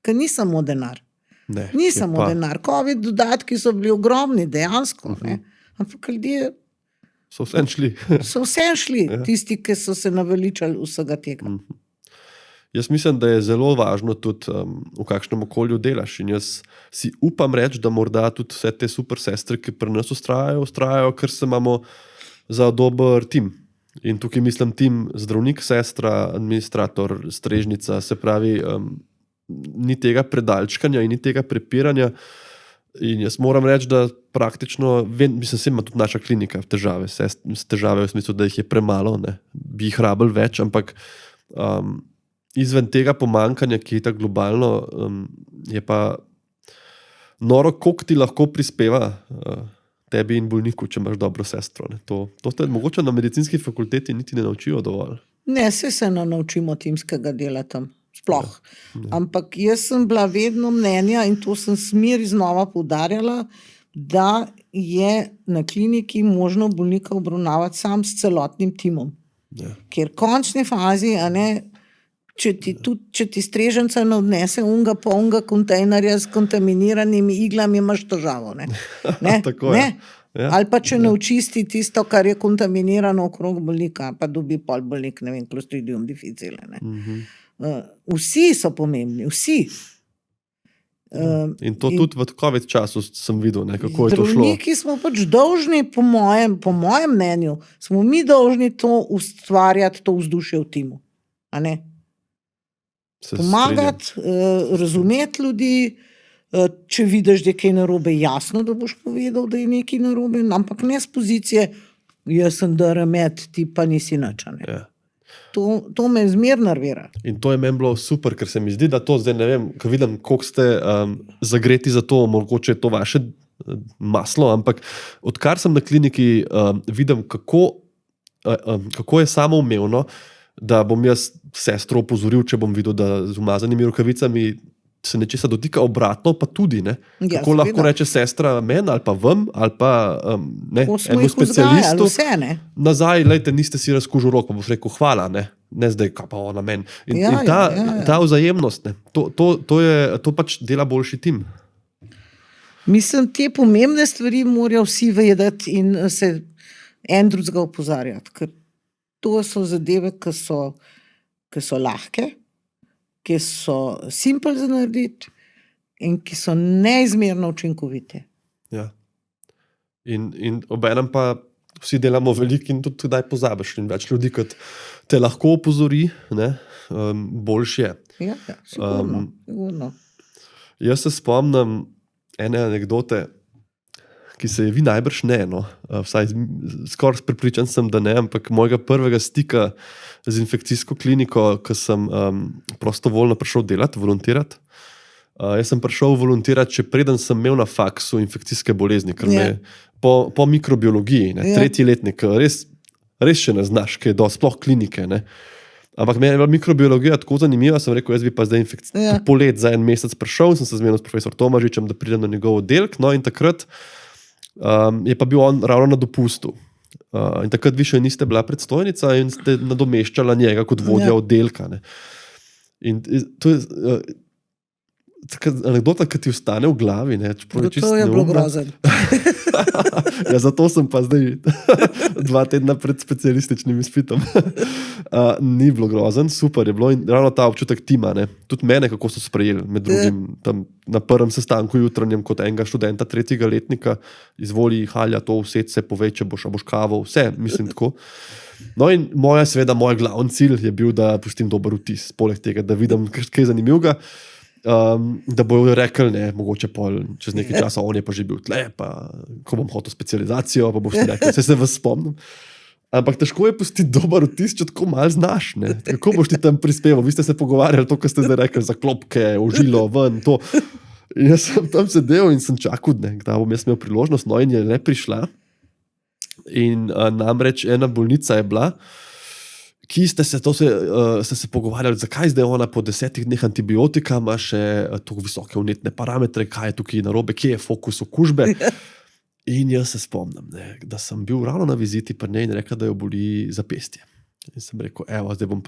ker ni samo denar. Ne, Ni je samo pa- denar. Covid dodatki so bili ogromni, dejansko, ne. Ampak ljudje So vsem šli. so vsem šli, Ja. tisti, ki so se naveličali vsega tega. Jaz mislim, da je zelo važno tudi, v kakšnem okolju delaš. In jaz si upam reči, da morda tudi vse te super sestre, ki pri nas ustrajajo, ker se imamo za dober tim. In tukaj mislim tim zdravnik, sestra, administrator, strežnica, se pravi, ni tega predalčkanja in ni tega prepiranja. In jaz moram reči, da praktično, mislim, ima tudi naša klinika težave, težave v smislu, da jih je premalo, ne. Bi jih rabili več, ampak izven tega pomankanja, ki je tako globalno, je pa noro, koliko ti lahko prispeva tebi in bolniku, če imaš dobro sestro. Ne. To te mogoče na medicinski fakulteti niti ne naučijo dovolj. Ne, se ne naučimo timskega dela tam, sploh. Ampak jaz sem bila vedno mnenja in to sem smeri znova poudarjala, da je na kliniki možno bolnika obravnavati sam s celotnim timom. Ja. Ker v končni fazi, a ne, če ti streženca ne odnese unga polnega kontejnerja s kontaminiranimi iglami, imaš težavo. Ne? Tako je. Ja. Ali pa če ne očisti tisto, kar je kontaminirano okrog bolnika, pa dobi pol bolnik, ne vem, Clostridium difficile. Vsi so pomembni, vsi. In to tudi v COVID času sem videl, ne, kako je to šlo. Zdravniki smo pač dolžni, po mojem mnenju, smo mi dolžni to ustvarjati, to vzdušje v timu. A ne? Pomagati, razumeti ljudi, če vidiš, da je kaj narobe, jasno, da boš povedal, da je nekaj narobe, ampak ne z pozicije, jaz sem DRM-et, ti pa nisi nič. Ja. To me zmer nervira. In to je meni bilo super, ker se mi zdi, da to zdaj ne vem, ko vidim, koliko ste zagreti za to, mogoče je to vaše maslo, ampak odkar sem na kliniki, vidim, kako je samoumevno, da bom jaz sestro opozoril, če bom videl, da z umazanimi rokavicami se nečesa dotika, obratno pa tudi, ne? Kako lahko reče sestra meni ali pa vam, ali pa enemu specialistu nazaj, lejte, niste si razkužil rok, pa boš rekel hvala, ne zdaj, kaj pa ona meni. In ta vzajemnost, to pač dela boljši tim. Mislim, te pomembne stvari morajo vsi vedeti in se en drugega opozarjati, ker to so zadeve, ki so lahke, ki so simple za narediti in ki so neizmerno učinkovite. Ja. In obenem pa vsi delamo veliko in tudi kdaj pozabiš. In več ljudi, kot te lahko opozori, boljše je. Ja, sigurno. Jaz se spomnim ene anekdote, ki se je vi najbrž ne, vsaj skoraj prepričan sem, da ne, ampak mojega prvega stika z infekcijsko kliniko, ko sem prostovoljno prišel delati, volontirati. Jaz sem prišel volontirati, še preden sem imel na faksu infekcijske bolezni, ker me po mikrobiologiji, tretji letnik, res še ne znaš, kaj je sploh klinike. Ne. Ampak meni je bila mikrobiologija tako zanimiva, sem rekel, jaz bi pa zdaj polet za en mesec prišel, sem se zmenil s profesor Tomažičem, da pridem na njegov oddelek, in takrat je pa bil on ravno na dopustu. In takrat vi še niste bila predstojnica in ste nadomeščala njega kot vodja oddelka. Ne. In to je anekdota, ki ti ostane v glavi. Ne, to je bilo grozen. Ja, zato sem pa zdaj 2 tedna pred specialističnim izpitom. Ni bilo grozen, super je bilo in ravno ta občutek tima. Ne. Tudi mene, kako so sprejeli, med drugim tam na prvem sestanku jutranjem kot enega študenta 3. letnika, izvoli Halja, to vse se povej, če boš kavo, vse, mislim tako. In moj glavni cilj je bil, da pustim dober vtis, poleg tega, da vidim kaj zanimivega, da bojo rekli, ne, mogoče čez nekaj časa, on je pa že bil tle, pa ko bom hotel specializacijo, pa boš ti rekel, se vas spomnim. Ampak težko je pustiti dober vtis, če tako malo znaš. Ne. Kako boš ti tam prispeval? Vi ste se pogovarjali to, kar ste zdaj rekli, za klopke, ožilo, ven, to. In jaz sem tam sedel in sem čakal, da bom jaz imel priložnost, in je le prišla. In namreč ena bolnica je bila, ki ste se pogovarjali, zakaj zdaj ona po 10 dneh antibiotika ima še tako visoke vnetne parametre, kaj je tukaj narobe, kje je fokus okužbe. In jaz se spomnim, da sem bil ravno na viziti pri njej in rekel, da jo boli zapestje. In sem rekel, zdaj bom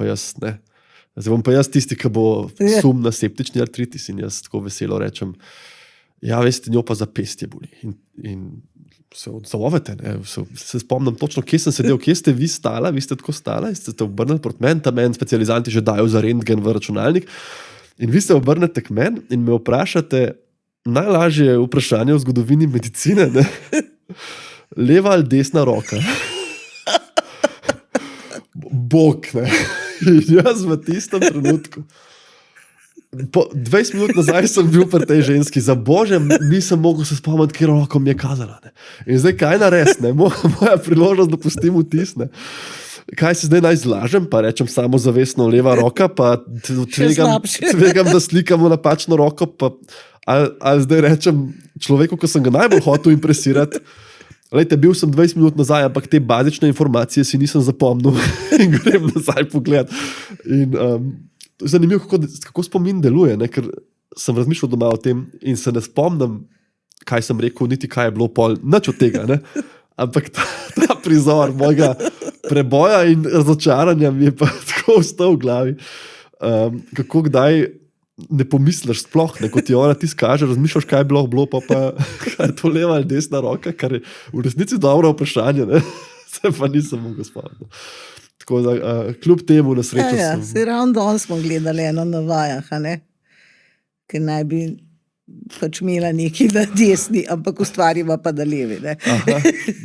pa jaz tisti, ki bo sum na septični artritis. In jaz tako veselo rečem, veste, njo pa zapestje boli. In se odzovete, se spomnim točno, kje sem sedel, kje ste vi stala, vi ste tako stala in ste obrnili proti meni, tam en specializanti že dajo za rentgen v računalnik in vi se obrnete k meni in me vprašate najlažje vprašanje v zgodovini medicine, ne? Leva ali desna roka? Bog, ne? In jaz v tistem trenutku po 20 minut nazaj sem bil pri tej ženski, za Bože, nisem mogel se spomniti, kjer roko mi je kazala. Ne. In zdaj kaj narediti, ne? Moja priložnost, da pustim vtis. Ne. Kaj se zdaj naj zlažem, pa rečem samozavestno leva roka, pa tvegam, da slikamo napačno roko, pa ali zdaj rečem človeku, ko sem ga najbolj hotel impresirati, Lejte, bil sem 20 minut nazaj, ampak te bazične informacije si nisem zapomnil in grem nazaj pogled. In zanimivo, kako spomin deluje, ne? Ker sem razmišljal doma o tem in se ne spomnim, kaj sem rekel, niti kaj je bilo pol, nič od tega. Ne? Ampak ta prizor mojega preboja in razočaranja mi je pa tako ostal v glavi. Kako kdaj ne pomisliš sploh, ne, kot ti ona ti skaže, razmišljaš, kaj je bilo, pa kaj je to leva ali desna roka, kar je v resnici dobro vprašanje, ne? Se pa nisem mogel spomniti. Tako da, kljub temu na srečo sem... Se ravno danes smo gledali eno na vajah, ki naj bi pač imela nekaj na desni, ampak ustvarjava pa na levi.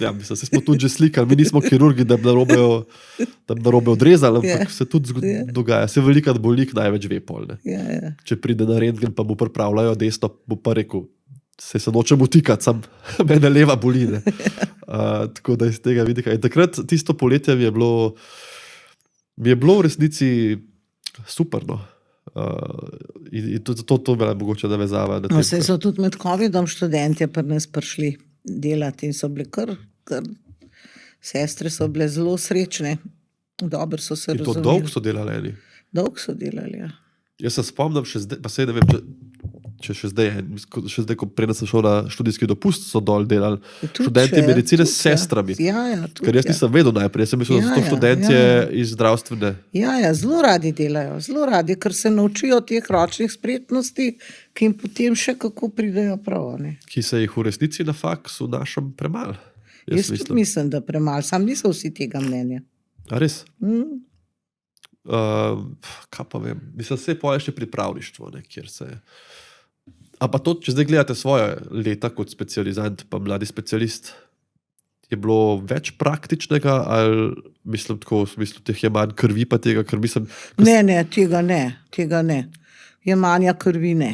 Ja, mislim, se smo tudi že slikali, mi nismo kirurgi, da bi narobe odrezali, ampak se tudi dogaja. Se velikrat bolnik največ ve pol. Ja. Če pride na rentgen, pa mu pripravljajo desno, bo pa rekel, se nočem utikati, sam mene leva boli. Tako da iz tega vidika. In takrat tisto poletje mi je bilo v resnici super, no. In to bila mogoče navezava. No, se so tudi med COVID-om študentje pri nas prišli delati in so bili kar sestre so bile zelo srečne. Dobro so se razumeli. In to dolgo so delali eni? Dolgo so delali, ja. Jaz se spomnim še zdaj, pa sej ne vem, če še zdaj, ko preden sem šel na študijski dopust, so dol delali študenti medicine s sestrami. Ja, ker jaz nisem vedel najprej, jaz sem mislil, da so to študentje iz zdravstvene. Ja, zelo radi delajo, ker se naučijo teh ročnih spretnosti, ki jim potem še kako pridejo prav. Ki se jih v resnici na faksu našem premalo. Jaz tudi mislim, da premalo, sam niso vsi tega mnenja. A res? Kaj pa vem, mislim, se je še pripravništvo, kjer se je. A pa to, če zdaj gledate svoje leta kot specializant, pa mladi specialist, je bilo več praktičnega ali mislim tako, v smislu teh je manj krvi pa tega, ker mislim... Ne, tega ne. Je manja krvi, ne.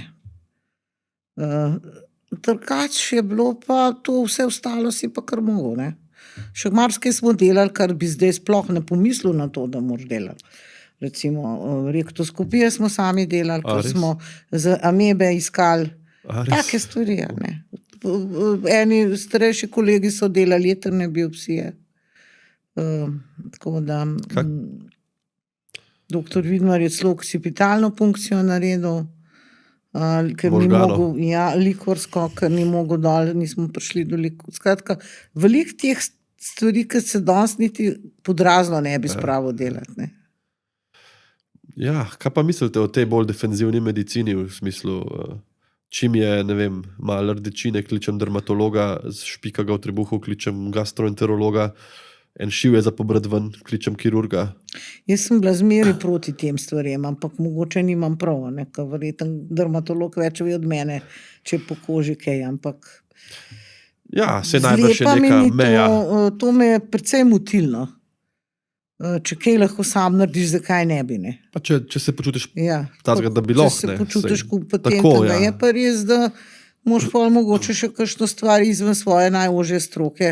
Drugač je bilo pa to vse ostalo si pa kar mogel, ne. Še marsikaj smo delali, kar bi zdaj sploh ne pomislil na to, da moraš delati. Recimo, rektoskopije smo sami delali, ko smo z amebe iskali take stvari. Eni starejši kolegi so delali jetrne biopsije. Tako da doktor Vidmar je celo occipitalno funkcijo naredil, ker ni mogel, likorsko, ker ni mogel dol, nismo prišli do likorsko. Skratka, veliko teh stvari, ki se danes niti podrazno ne bi spravil delati, ne. Ja, kaj pa mislite o tej bolj defenzivni medicini, v smislu, čim je, ne vem, malo rdečine, kličem dermatologa, špika ga v trebuhu, kličem gastroenterologa, en šiv je za pobrati ven, kličem kirurga. Jaz sem bila zmeraj proti tem stvarem, ampak mogoče nimam prav, ker verjetno dermatolog več ve od mene, če po koži kaj, ampak... Ja, se najbrž je neka meja. To me je precej motilno. Če kaj lahko sam narediš, zakaj ne bi, ne? Pa če se počutiš tazga, da bi lahko, ne? Če se počutiš kompetentnega, je pa res, da moraš pa mogoče še kakšno stvar izven svoje najožje stroke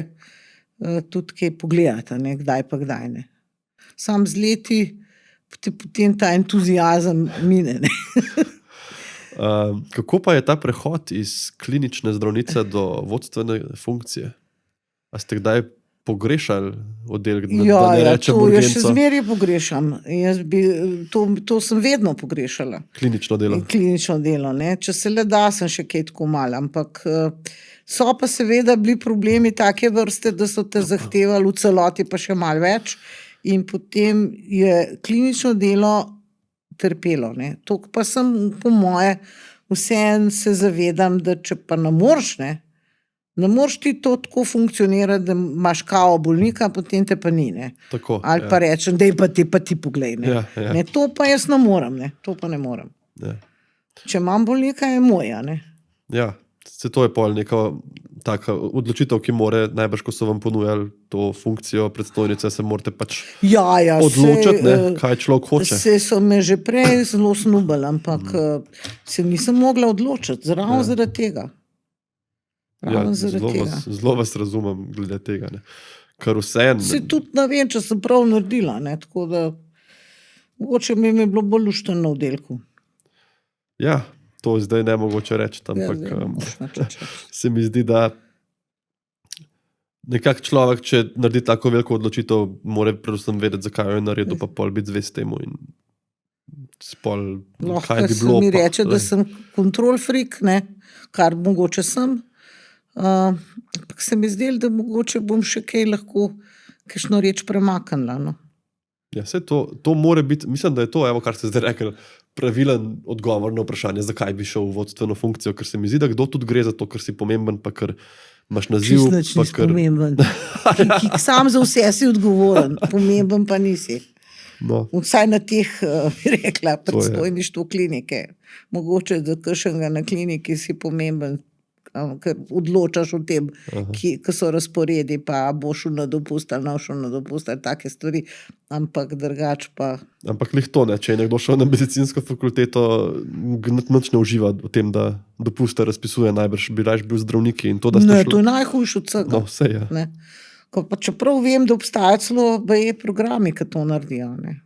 tudi kaj pogledati, ne? Kdaj pa kdaj, ne? Sam z leti potem ta entuziazem mine, ne? Kako pa je ta prehod iz klinične zdravnice do vodstvene funkcije? A ste kdaj pogrešali oddelek, da ne rečem urgenco? Jaz še zmeraj pogrešam. To sem vedno pogrešala. Klinično delo. Klinično delo, ne. Če se le da, sem še kaj tako malo, ampak so pa seveda bili problemi take vrste, da so te zahtevali v celoti pa še malo več in potem je klinično delo trpelo, ne. To pa sem po moje vseeno se zavedam, da če pa ne moreš, ne moreš ti to tako funkcionirati, da imaš kao bolnika, potem te pa ni, ne. Tako, ali pa rečem, daj pa ti poglej, ne. Ne, to pa jaz ne morem, ne. To pa ne morem. Če imam bolnika, je moja, ne. Ja, se to je pol neka taka odločitev, ki more, najbrž, ko so vam ponujali to funkcijo predstojnice, se morate pač odločiti, ne, kaj človek hoče. Se so me že prej zelo snubali, ampak se nisem mogla odločiti, ravno zaradi tega. Zelo vas razumem glede tega, ne. Kar vseeno... Se tudi ne vem, če sem prav naredila, ne, tako da mogoče mi je bilo bolj luštno na oddelku. Ja, to zdaj ne mogoče reči, ampak se mi zdi, da nekak človek, če naredi tako veliko odločitev, mora predvsem vedeti, zakaj jo je naredil, pa pol biti zvest temu in spol, kaj bi bilo. Mi reče, da sem control freak, ne, kar mogoče sem. Ampak se mi zdelo, da mogoče bom še kaj lahko kakšno reč premaknila. No. Ja, vse to mora biti, mislim, da je to, evo, kar ste zdaj rekli, pravilen odgovor na vprašanje, zakaj bi šel v vodstveno funkcijo, ker se mi zdi, da kdo tudi gre za to, ker si pomemben, pa ker imaš naziv. Čisto nič nisi pomemben. Ki sam za vse si odgovoren, pomemben pa nisi. No. Vsaj na teh, bi rekla, predstojništvu klinike. Mogoče, da kakšnega na kliniki si pomemben, ker odločaš o tem, ki so razporedi, pa boš šel na dopust ali ne šel na dopust, ali take stvari, ampak drugač pa... Ampak lih to ne, če je nekdo šel na medicinsko fakulteto, nič ne uživa v tem, da dopuste razpisuje, najbrž bi raje bil zdravniki in to, da ste Ne, šli... to je najhujš od vsega. No, vse je. Ne. Ko pa čeprav vem, da obstajajo celo BE programi, ki to naredijo. Ne.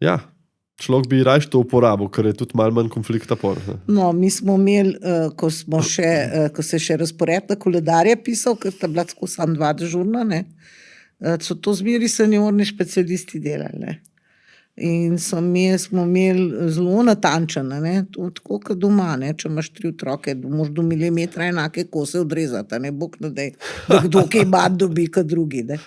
Ja, človek bi raje to uporabil, ker je tudi malo manj konflikta pol. No, mi smo imeli, ko se je še razpored na koledarje pisal, ker sta bila tako samo 2 dežurna, ne, so to zmeri seniorni specialisti delali. Ne. In smo imeli zelo natančen, ne, tako kot doma, ne, če imaš 3 otroke, moraš do milimetra enake kose odrezati, ne, Bog ne daj, da kdo kaj manj dobi kot drugi. Ne.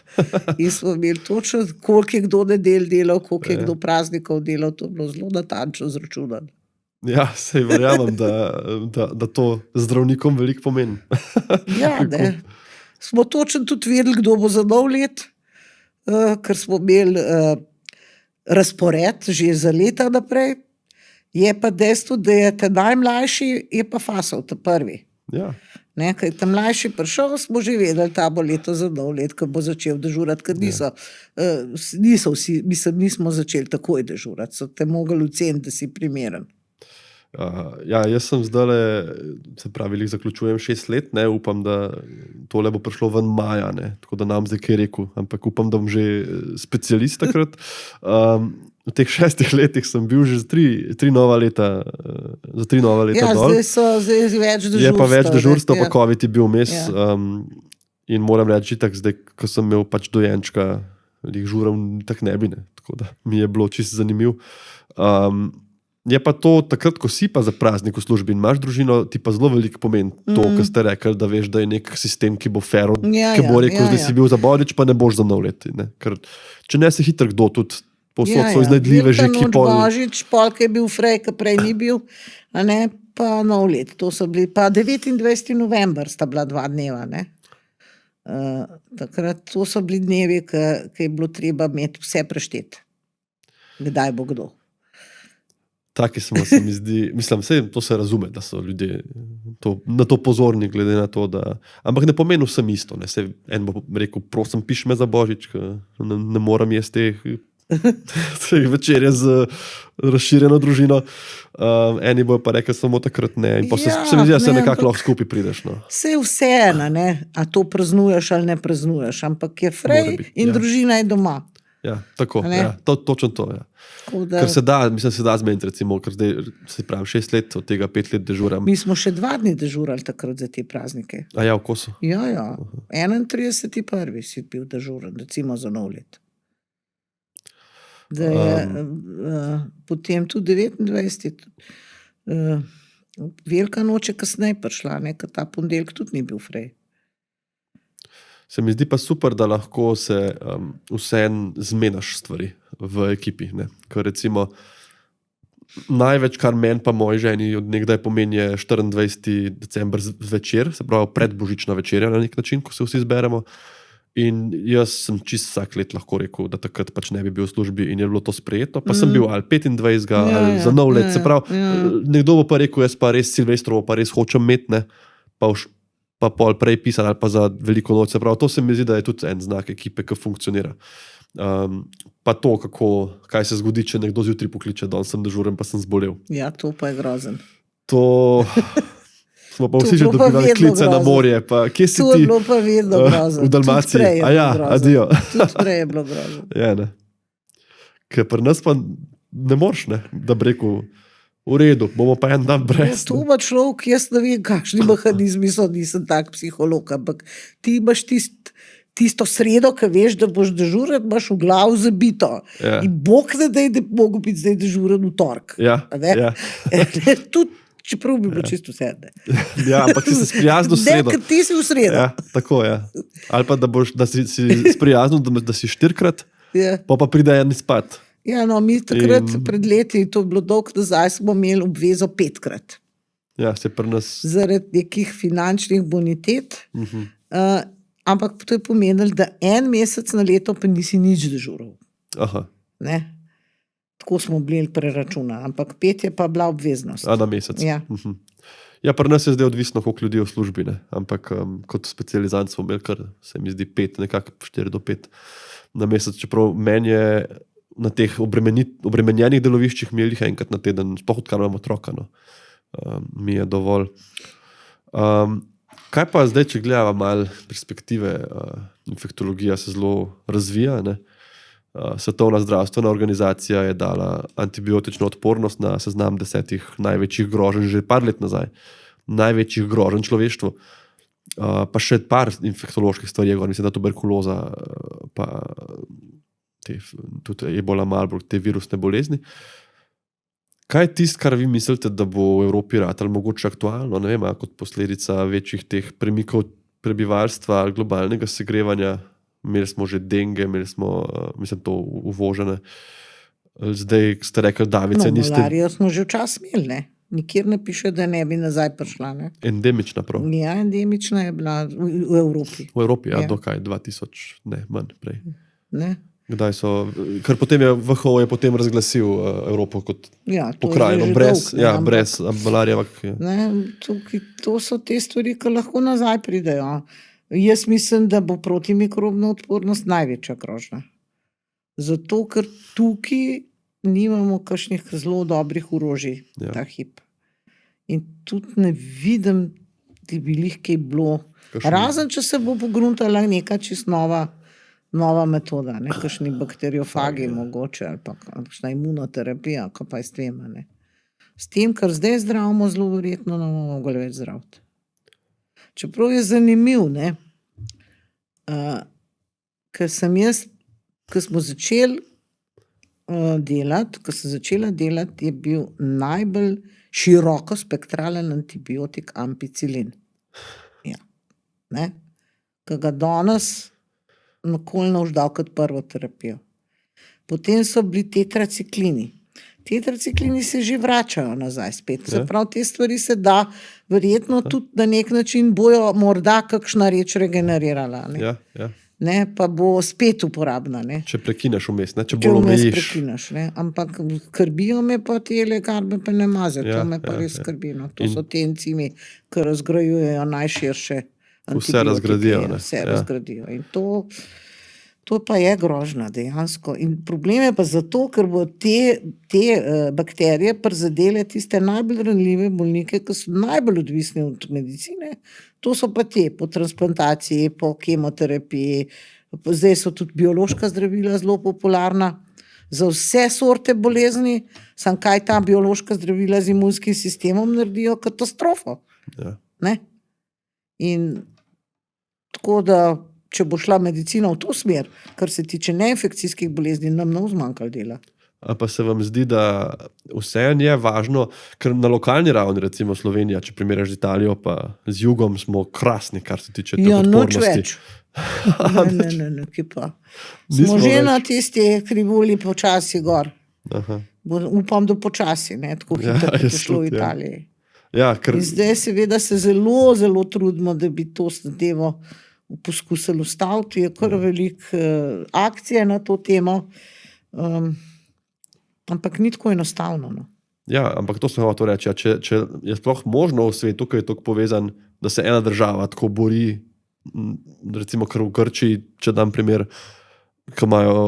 In smo imeli točno, koliko je kdo nedelj delal, koliko je kdo praznikov delal, to je bilo zelo natančno zračunano. Ja, sej verjamem, da to zdravnikom veliko pomeni. Ja, ne. Smo točno tudi vedeli, kdo bo za nov let, ker smo imeli razpored že za leta naprej, je pa dejstvo, da je ta najmlajši, je pa fasal, ta prvi. Ja. Ne, ker je ta mlajši prišel, smo že vedeli, ta bo leto za nov let, ko bo začel dežurati, ker niso vsi, nismo začeli takoj dežurati, so te mogli oceniti, da si primeren. Ja, jaz sem zdaj, se pravi, zaključujem 6 let, ne, upam, da tole bo prišlo ven maja, ne, tako da nam zdaj kaj rekel, ampak upam, da bom že specialist takrat. V teh 6 letih sem bil že za 3 nova leta dol. Ja, zdaj je več dežurstva. Je pa več dežurstva, pa ja. COVID je bil vmes. Ja. In moram reči, tak, zdaj, ko sem imel pač dojenčka, jih žural tak ne bi, ne, tako da mi je bilo čisto zanimiv. Je pa to takrat, ko si pa za praznik v službi in imaš družino, ti pa zelo veliko pomeni to, kar ste rekli, da veš, da je nek sistem, ki bo fair, ki bo rekel, zdaj si bil za Božič, pa ne boš za nov let. Ne? Ker, če ne se hitro kdo tudi povsod so iznajdljive že, ki pol... Božič, polk je bil frej, ki prej ni bil, a ne, pa nov let. To so bili, pa 29. november sta bila 2 dneva, ne. Takrat to so bili dnevi, ki je bilo treba imeti vse prešteti. Kdaj bo kdo. Taki smo, se mi zdi, mislim, to se razume, da so ljudje na to pozorni, glede na to, da... Ampak ne pomeni vsem isto, ne, se en bo rekel, prosim, piš me za Božič, ne moram jesti teh večerje z razširjeno družino. Eni bojo pa rekli samo takrat ne, in pa se mi zdi, da se nekako lahko skupaj prideš. No. Vse ena, ne, a to praznuješ ali ne praznuješ, ampak je frej in družina je doma. Ja, tako, ja, točno to, ja. Da... Ker se da zmeniti, recimo, ker zdaj se pravi 6 let, od tega 5 let dežuram. Mi smo še 2 dni dežurali takrat za te praznike. A ja, v kosu? Ja, 31.1. si bil dežuran, recimo za nov let. Da je potem tudi 29. Velika noč je kasneje prišla, ne, ker ta ponedeljek tudi ni bil frej. Se mi zdi pa super, da lahko se vseeno zmenaš stvari v ekipi. Ne? Ker recimo največ, kar meni pa moji ženi od nekdaj pomeni, je 24. december zvečer, se pravi predbožična večerja na nek način, ko se vsi zberemo. In jaz sem čisto vsak let lahko rekel, da takrat pač ne bi bil v službi in je bilo to sprejeto, pa sem bil ali 25. ali za nov let. Se pravi, nekdo bo pa rekel, jaz pa res Silvestrovo pa res hočem imeti, ne? Pa pol prej pisali ali pa za veliko noč. Se pravi, to se mi zdi, da je tudi en znak ekipe, ki funkcionira. Pa to, kaj se zgodi, če nekdo zjutraj pokliče, danes sem dežuren, pa sem zbolel. Ja, to pa je grozen. To smo pa vsi že dobivali klice na morje. Pa, kje si to ti? Je bilo pa vedno grozen. V Dalmaciji. Adijo. Tudi prej je bilo grozen. Ja, ne. Ker pri nas pa ne moreš, ne, da bi rekel, v redu, bomo pa en dan brez. To ima človek, jaz ne vem, kakšni mehanizmi so, nisem tak psiholog, ampak ti imaš tisto sredo, ki veš, da boš dežuren, imaš v glavu zabito. Ja. In Bog ne da bi mogel biti zdaj dežuren v torek. Ja, ja. Tudi, čeprav bi bilo čisto vse. Ja, ampak si se sprijaznil s sredo. Ne, ker ti si v sredo. Ja, tako je. Ja. Ali pa da si sprijaznil, da si 4-krat, Ja. pa pride en izpad. Ja, no, mi takrat pred leti, to je bilo dolgo nazaj, smo imeli obvezo 5-krat. Ja, se pri nas. Zaradi nekih finančnih bonitet. Ampak to je pomenilo, da en mesec na leto pa nisi nič dežuril. Aha. Ne? Tako smo bili preračuna, ampak 5 je pa bila obveznost. A na mesec. Ja. Ja, pri nas je zdaj odvisno, koliko ljudi je v službi, ne? Ampak kot specializant smo imeli kar, se mi zdi, 5, nekako 4 do 5 na mesec, čeprav meni je na teh obremenjenih deloviščih imeli enkrat na teden, sploh odkar imamo otroka, no. Mi je dovolj. Kaj pa zdaj, če gledava malo perspektive, infektologija se zelo razvija, ne? Svetovna zdravstvena organizacija je dala antibiotično odpornost na seznam 10 največjih groženj že par let nazaj. Največjih groženj človeštvu. Pa še par infektoloških stvari, mislim, da tuberkuloza, pa tudi ebola, Marburg, te virusne bolezni. Kaj je tisto, kar vi mislite, da bo v Evropi ratalo mogoče aktualno, ne vem, kot posledica večjih teh premikov prebivalstva, globalnega segrevanja? Imeli smo že denge, imeli smo, mislim, to uvožene. Zdaj ste rekli, Davice, niste... Malarijo smo že včasih imeli, ne? Nikjer ne piše, da ne bi nazaj prišla, ne? Endemična prav? Ja, endemična je bila v Evropi. V Evropi, ja, dokaj, 2000, ne, manj prej. Ne? Kdaj so, ker potem je WHO je potem razglasil Evropo kot pokrajino, brez malarije. To so te stvari, ki lahko nazaj pridejo. Jaz mislim, da bo protimikrobna odpornost največja grožnja. Zato, ker tukaj nimamo kakšnih zelo dobrih orožij, ta hip. In tudi ne vidim, da bi lahko bilo. Razen, če se bo pogruntala neka čist nova metoda, ne, kakšni bakteriofagi mogoče, ali pa kakšna imunoterapija, ko pa je s tem, ne. S tem, kar zdaj zdravimo, zelo verjetno ne bomo mogli več zdraviti. Čeprav je zanimiv, ne, ker smo začeli delati, ko sem začela delati, je bil najbolj širokospektralen antibiotik ampicilin. Ja. Ne, ki ga danes nikoli ne boš dal kot prvo terapijo. Potem so bili tetraciklini. Tetraciklini se že vračajo nazaj spet. Se pravi, te stvari se da verjetno tudi na nek način bojo morda kakšna reč regenerirala. Ne? Ja. Ne, pa bo spet uporabna. Ne? Če prekineš vmes, ne? Če bolj omejiš. Prekineš, ne? Ampak skrbijo me pa te lekarne pa ne maze, to me pa res skrbi. No? To so te encimi, ki razgrajujejo najširše antibiotike. Vse razgradijo. Vse razgradijo. In to pa je grožnja dejansko. In problem je pa zato, ker bo te bakterije prizadele tiste najbolj ranljive bolnike, ki so najbolj odvisni od medicine. To so pa te po transplantaciji, po kemoterapiji. Zdaj so tudi biološka zdravila zelo popularna. Za vse sorte bolezni, samo kaj ta biološka zdravila z imunskim sistemom naredijo katastrofo. Ja. Ne? In tako da če bo šla medicina v to smer, kar se tiče neinfekcijskih bolezni, nam ne bo zmanjkalo dela. A pa se vam zdi, da vseeno je važno, ker na lokalni ravni, recimo Slovenija, če primerjaš z Italijo, pa z jugom smo krasni, kar se tiče te odpornosti. Ja, noč več. Ne, ki pa. Smo že na tisti krivulji počasi gor. Aha. Upam, da počasi, ne, tako hitro, kot je šlo v Italiji. Ja, ker... In zdaj seveda se zelo, zelo trudimo, da bi to zadevo poskusili ustaviti, je kar veliko akcije na to temo, ampak ni tako enostavno. No. Ja, ampak to sem hotel reči, če je sploh možno v svetu, ki je tako povezan, da se ena država tako bori, recimo kar v Grčiji, če dam primer, ki imajo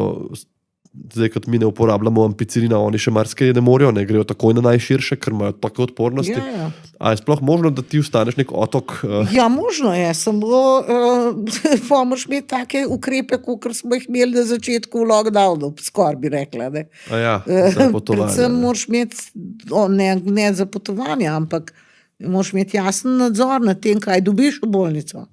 zdaj, kot mi ne uporabljamo ampicilina, oni še marsikaj ne morejo, ne grejo takoj na najširše, ker imajo take odpornosti. Ja. A je sploh možno, da ti ostaneš nek otok? Ja, možno je, samo moraš imeti take ukrepe, kot smo jih imeli na začetku v lockdownu, skoraj bi rekla. Ne? Za potovanje. Predvsem moraš imeti, ne za potovanje, ampak moraš imeti jasen nadzor nad tem, kaj dobiš v bolnico.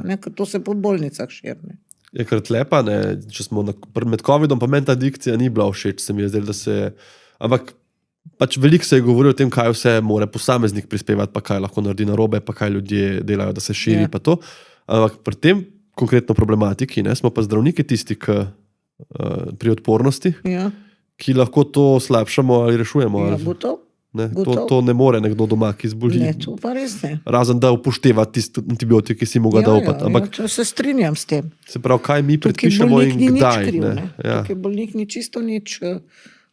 Ne, ker to se po bolnicah širi. Je kar tlepa, ne? Če smo med COVID-om, pa meni ta dikcija ni bila všeč, se mi je zdelo, da se je, ampak pač veliko se je govorilo o tem, kaj vse mora posameznik prispevati, pa kaj lahko naredi narobe, pa kaj ljudje delajo, da se širi, pa to. Ampak pri tem konkretno problematiki, ne, smo pa zdravniki tisti, ki pri odpornosti, ki lahko to slabšamo ali rešujemo. Ja, gotovo. To ne more nekdo doma, ki zboli. Ne, to pa res ne. Razen da upošteva tisti antibiotik, ki si mu ga dal. Ja, se strinjam s tem. Se pravi, kaj mi predpišemo in kdaj. Tukaj bolnik ni čisto nič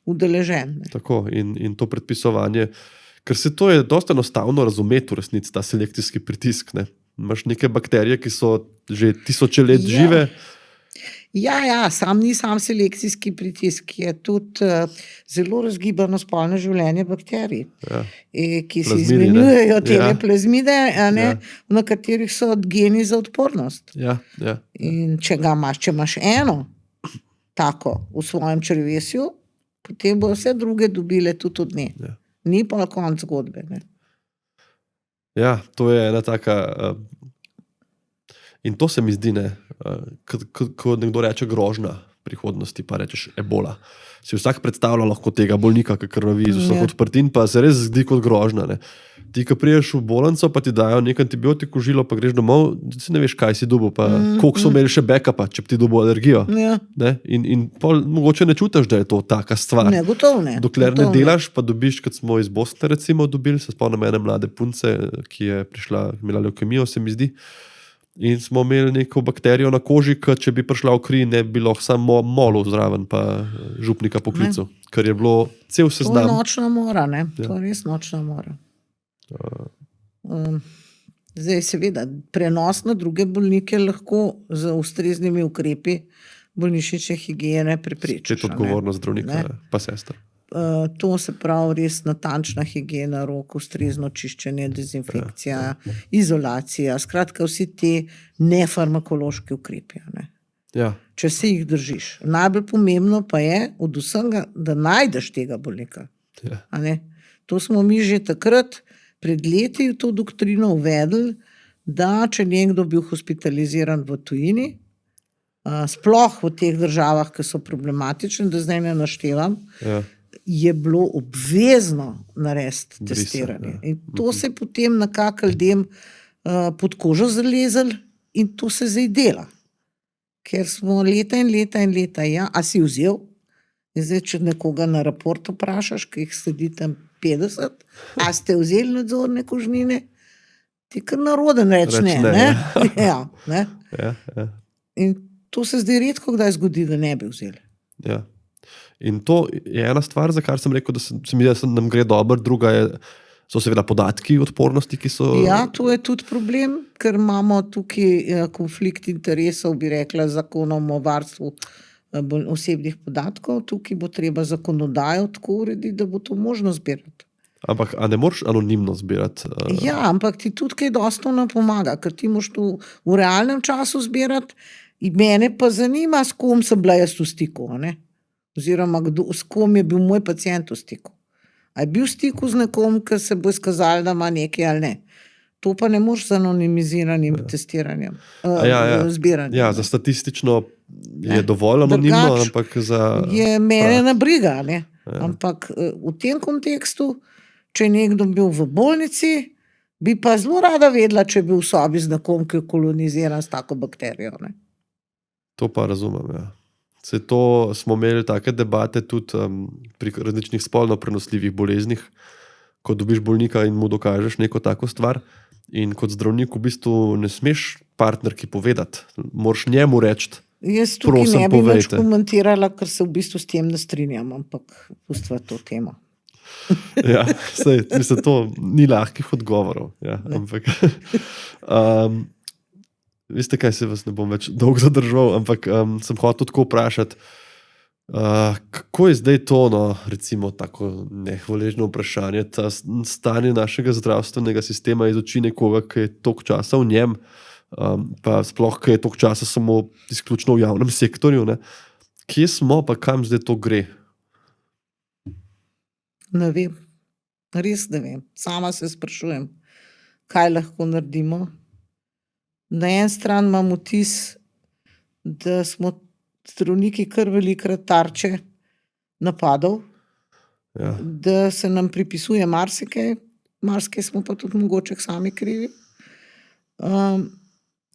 udeležen. Tako, in to predpisovanje, ker se to je dosta enostavno razumeti v resnici, ta selekcijski pritisk. Ne? Imaš neke bakterije, ki so že tisoče let žive. Ja, sam ni sam selekcijski pritisk, je tudi zelo razgibano spolno življenje bakterij, ki se izmenjujejo te plazmide, na katerih so geni za odpornost. In če imaš eno tako v svojem črevesju, potem bo vse druge dobile tudi od nje. Ni pa konec zgodbe. Ne? Ja, to je ena taka... In to se mi zdi, ko nekdo reče grožnja prihodnosti, pa rečeš ebola. Si vsak predstavlja lahko tega bolnika, ki krvavi iz vseh odprtin, pa se res zdi kot grožnja. Ne. Ti, ko priješ v bolnico, pa ti dajo nek antibiotik v žilo, pa greš domov, si ne veš, kaj si dobil, pa koliko so imeli še backupa, če ti dobil alergijo. Ne. In mogoče ne čutiš, da je to taka stvar. Ne, gotovo ne. Dokler ne delaš, pa dobiš, kot smo iz Bosne recimo dobili, se spomnim ene mlade punce, ki je prišla, imela leukemijo, se mi zdi. In smo imeli neko bakterijo na koži, ki če bi prišla v kri, ne bi lahko samo molil zraven, pa župnika poklical. Ker je bilo cel seznam. To je nočna mora, ne? To je res nočna mora. Zdaj, seveda, prenos na druge bolnike lahko z ustreznimi ukrepi bolnišnične higiene preprečiš. Spet odgovornost zdravnika, pa sestra. To se pravi res natančna higiena rok, ustrezno čiščenje, dezinfekcija, izolacija, skratka vsi te nefarmakološki ukrepi. Ne? Če se jih držiš. Najbolj pomembno pa je od vsega, da najdeš tega bolnika. To smo mi že takrat pred leti v to doktrino uvedli, da če nekdo bil hospitaliziran v tujini, sploh v teh državah, ki so problematične, da zdaj ne naštevam, je bilo obvezno narediti testiranje. In to se potem nekako ljudem pod kožo zalezali in to se zdaj dela. Ker smo leta in leta, a si vzel? In zdaj, če nekoga na raport vprašaš, ki jih sledi tam 50, a ste vzeli nadzorne kožnine? Ti kar naroden reč ne. Ne? In to se zdaj redko kdaj zgodi, da ne bi vzeli. Ja. In to je ena stvar, za kar sem rekel, da se mi zdi, da nam gre dobro, druga so seveda podatki odpornosti, ki so... Ja, to je tudi problem, ker imamo tukaj konflikt interesov, bi rekla, zakonom o varstvu osebnih podatkov, tukaj bo treba zakonodajo tako urediti, da bo to možno zbirati. Ampak, a ne moraš anonimno zbirati? Ja, ampak ti tudi kaj dosti ne pomaga, ker ti moraš to v realnem času zbirati in mene pa zanima, s kom sem bila jaz v stiku, ne? Oziroma, s kom je bil moj pacient v stiku. A je bil v stiku z nekom, ki se bo izkazali, da ima nekaj ali ne. To pa ne moreš z anonimiziranim testiranjem, zbiranjem. Ja, za statistično je dovolj anonimno, ampak za... Je mene na briga, ne. Ampak v tem kontekstu, če je nekdo bil v bolnici, bi pa zelo rada vedela, če je bil v sobi z nekom, ki je koloniziran s tako bakterijo, ne. To pa razumem, ja. Se to smo imeli take debate tudi pri različnih spolno prenosljivih boleznih, ko dobiš bolnika in mu dokažeš neko tako stvar in kot zdravnik v bistvu ne smeš partnerki povedati, moraš njemu reči, jaz tukaj ne bi več komentirala, ker se v bistvu s tem ne strinjam, ampak pustva to temo. Ja, mislim, to ni lahkih odgovorov, ja, ampak... Veste kaj, se vas ne bom več dolgo zadržal, ampak sem hotel tako vprašati, Kako je zdaj to, recimo, tako nehvaležno vprašanje, ta stanje našega zdravstvenega sistema iz oči nekoga, ki je toliko časa v njem, pa sploh, ki je toliko časa samo izključno v javnem sektorju, ne? Kje smo, pa kam zdaj to gre? Ne vem, res ne vem. Sama se sprašujem, kaj lahko naredimo. Na en stran imam vtis, da smo zdravniki kar velikokrat tarče napadov, Ja. da se nam pripisuje marsikaj smo pa tudi mogoče sami krivi,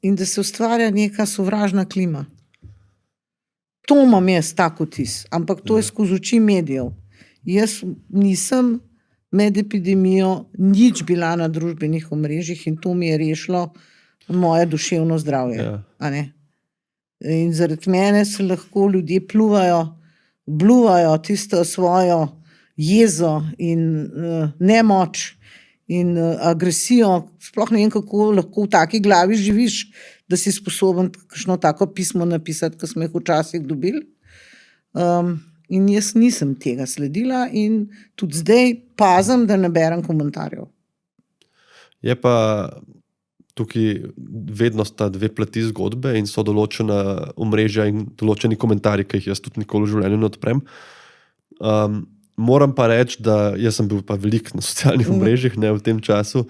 in da se ustvarja neka sovražna klima. To imam jaz tak vtis, ampak to je skozi oči medijev. Jaz nisem med epidemijo nič bila na družbenih omrežjih in to mi je rešilo moje duševno zdravje. Ja. A ne? In zaradi mene se lahko ljudje bluvajo tisto svojo jezo in nemoč in agresijo. Sploh ne vem, kako lahko v taki glavi živiš, da si sposoben kakšno tako pismo napisati, kot smo jih včasih dobili. In jaz nisem tega sledila in tudi zdaj pazim, da ne berem komentarjev. Je pa tukaj vedno sta dve plati zgodbe in so določena omrežja in določeni komentarji, ki jih jaz tudi nikoli v življenju ne odprem. Moram pa reči, da jaz sem bil pa veliko na socialnih omrežjih, ne, v tem času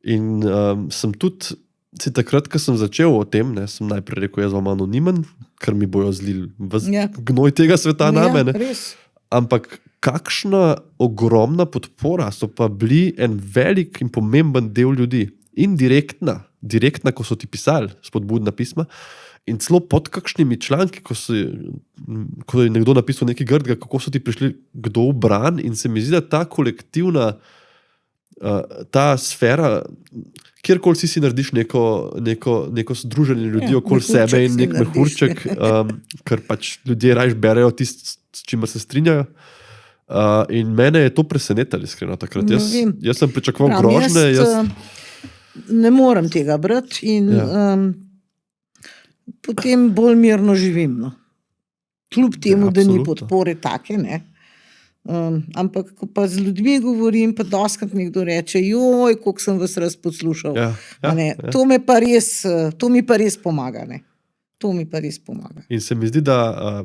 in sem tudi, takrat, ko sem začel o tem, ne, sem najprej rekel, jaz bom anonimen, ker mi bojo zlili gnoj tega sveta name. Ne. Res. Ampak kakšna ogromna podpora so pa bili en velik in pomemben del ljudi. In direktna, ko so ti pisali spodbudna pisma, in celo pod kakšnimi članki, ko je nekdo napisal nekaj grdega, kako so ti prišli kdo v bran, in se mi zdi, da ta kolektivna, ta sfera, kjerkoli si narediš neko združenje ljudi okoli sebe in nek mehurček, ker pač ljudje rajš berejo tisto, s čimer se strinjajo. In mene je to presenetilo, iskreno, takrat. Jaz sem pričakoval grožnje. Ne morem tega brati in potem bolj mirno živim. No. Kljub temu, da ni podpore take, ne. Ampak, ko pa z ljudmi govorim, pa dostikrat nekdo reče, joj, koliko sem vas raz poslušal. To mi pa res pomaga. Ne. To mi pa res pomaga. In se mi zdi, da